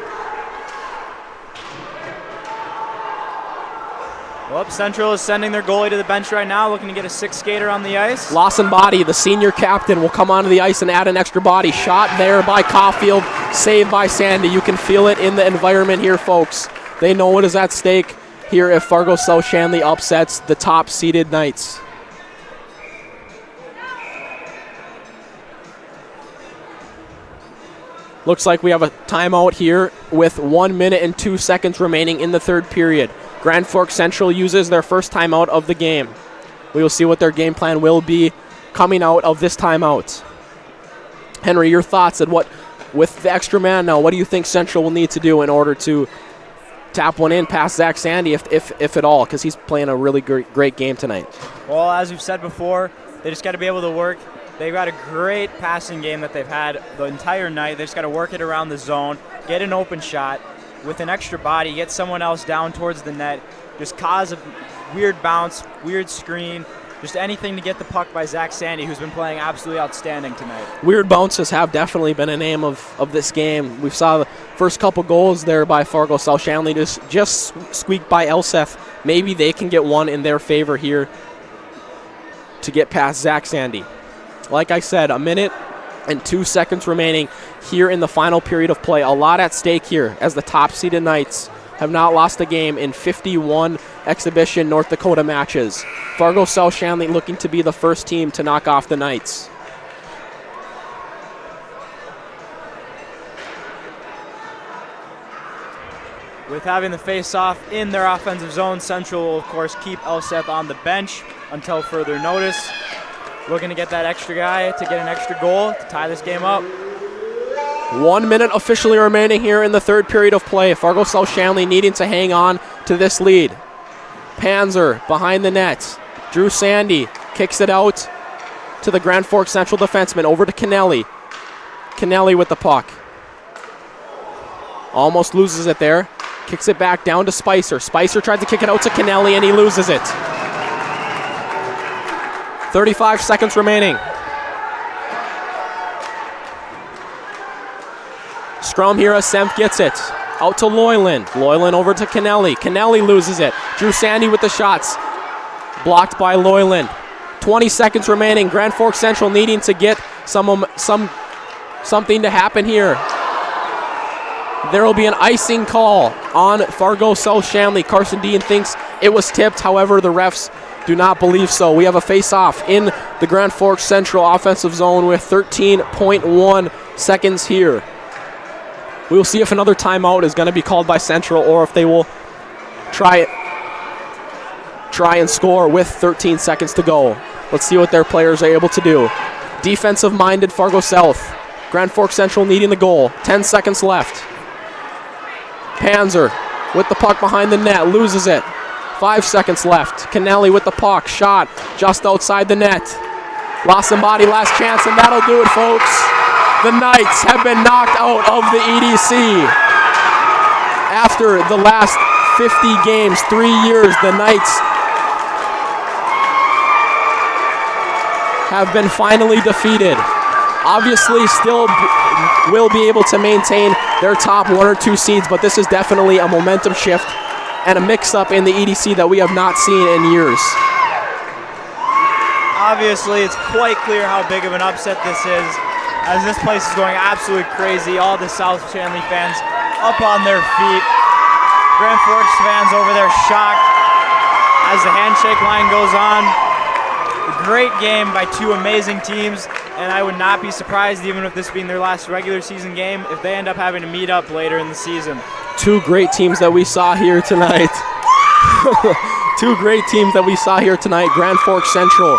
Speaker 2: Well, Central is sending their goalie to the bench right now, looking to get a sixth skater on the ice.
Speaker 1: Lawson Body, the senior captain, will come onto the ice and add an extra body. Shot there by Caulfield, saved by Sandy. You can feel it in the environment here, folks. They know what is at stake here if Fargo South Shanley upsets the top-seeded Knights. Looks like we have a timeout here with 1 minute and 2 seconds remaining in the third period. Grand Forks Central uses their first timeout of the game. We will see what their game plan will be coming out of this timeout. Henry, your thoughts on what, with the extra man now, what do you think Central will need to do in order to tap one in past Zach Sandy, if at all, because he's playing a really great game tonight?
Speaker 2: Well, as we've said before, they just got to be able to work. They've got a great passing game that they've had the entire night. They just got to work it around the zone, get an open shot with an extra body, get someone else down towards the net, just cause a weird bounce, weird screen, just anything to get the puck by Zach Sandy, who's been playing absolutely outstanding tonight.
Speaker 1: Weird bounces have definitely been a name of this game. We saw the first couple goals there by Fargo South Shanley just squeaked by Elseth. Maybe they can get one in their favor here to get past Zach Sandy. Like I said, 1 minute and 2 seconds remaining here in the final period of play. A lot at stake here as the top-seeded Knights have not lost a game in 51 exhibition North Dakota matches. Fargo South Shanley looking to be the first team to knock off the Knights.
Speaker 2: With having the face-off in their offensive zone, Central will, of course, keep Elseth on the bench until further notice. Looking to get that extra guy to get an extra goal to tie this game up.
Speaker 1: 1 minute officially remaining here in the third period of play. Fargo South Shanley needing to hang on to this lead. Panzer behind the net. Drew Sandy kicks it out to the Grand Forks Central defenseman. Over to Kennelly. Kennelly with the puck. Almost loses it there. Kicks it back down to Spicer. Spicer tried to kick it out to Kennelly and he loses it. 35 seconds remaining. Scrum here as Semp gets it. Out to Loyland. Loyland over to Kennelly. Kennelly loses it. Drew Sandy with the shots. Blocked by Loyland. 20 seconds remaining. Grand Forks Central needing to get something to happen here. There will be an icing call on Fargo South Shanley. Carson Dean thinks it was tipped. However, the refs do not believe so. We have a face-off in the Grand Forks Central offensive zone with 13.1 seconds here. We will see if another timeout is going to be called by Central or if they will try and score with 13 seconds to go. Let's see what their players are able to do. Defensive-minded Fargo South. Grand Forks Central needing the goal. 10 seconds left. Panzer with the puck behind the net, loses it. 5 seconds left. Kennelly with the puck, shot just outside the net. Lost somebody, last chance, and that'll do it, folks. The Knights have been knocked out of the EDC. After the last 50 games, 3 years, the Knights have been finally defeated. Obviously, still will be able to maintain their top 1 or 2 seeds, but this is definitely a momentum shift and a mix-up in the EDC that we have not seen in years.
Speaker 2: Obviously, it's quite clear how big of an upset this is, as this place is going absolutely crazy. All the South Shanley fans up on their feet. Grand Forks fans over there shocked as the handshake line goes on. A great game by two amazing teams. and I would not be surprised, even with this being their last regular season game, if they end up having to meet up later in the season.
Speaker 1: Two great teams that we saw here tonight. Two great teams that we saw here tonight. Grand Forks Central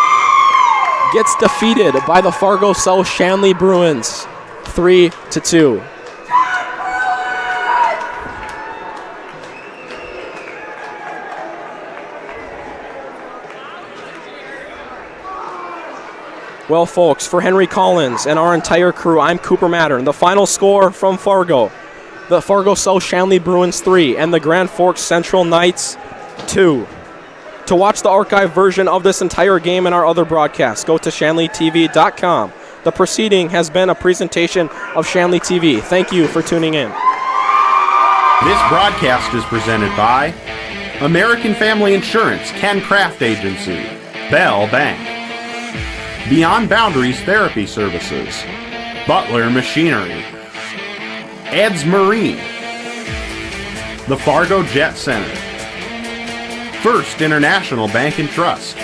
Speaker 1: gets defeated by the Fargo South Shanley Bruins 3-2. Well, folks, for Henry Collins and our entire crew, I'm Cooper Mattern. The final score from Fargo: the Fargo South Shanley Bruins 3 and the Grand Forks Central Knights 2. To watch the archive version of this entire game and our other broadcasts, go to shanleytv.com. The proceeding has been a presentation of Shanley TV. Thank you for tuning in.
Speaker 3: This broadcast is presented by American Family Insurance, Ken Craft Agency, Bell Bank, Beyond Boundaries Therapy Services, Butler Machinery, Ed's Marine, the Fargo Jet Center, First International Bank and Trust,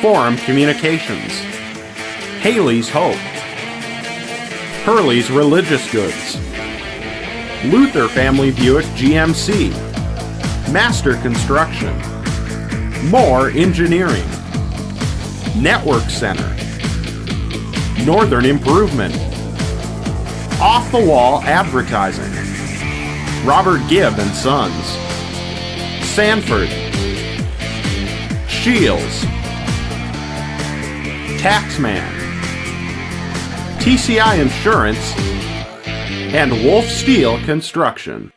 Speaker 3: Forum Communications, Haley's Hope, Hurley's Religious Goods, Luther Family Buick GMC, Master Construction, Moore Engineering, Network Center, Northern Improvement, Off the Wall Advertising, Robert Gibb and Sons, Sanford, Scheels, Taxman, TCI Insurance, and Wolf Steel Construction.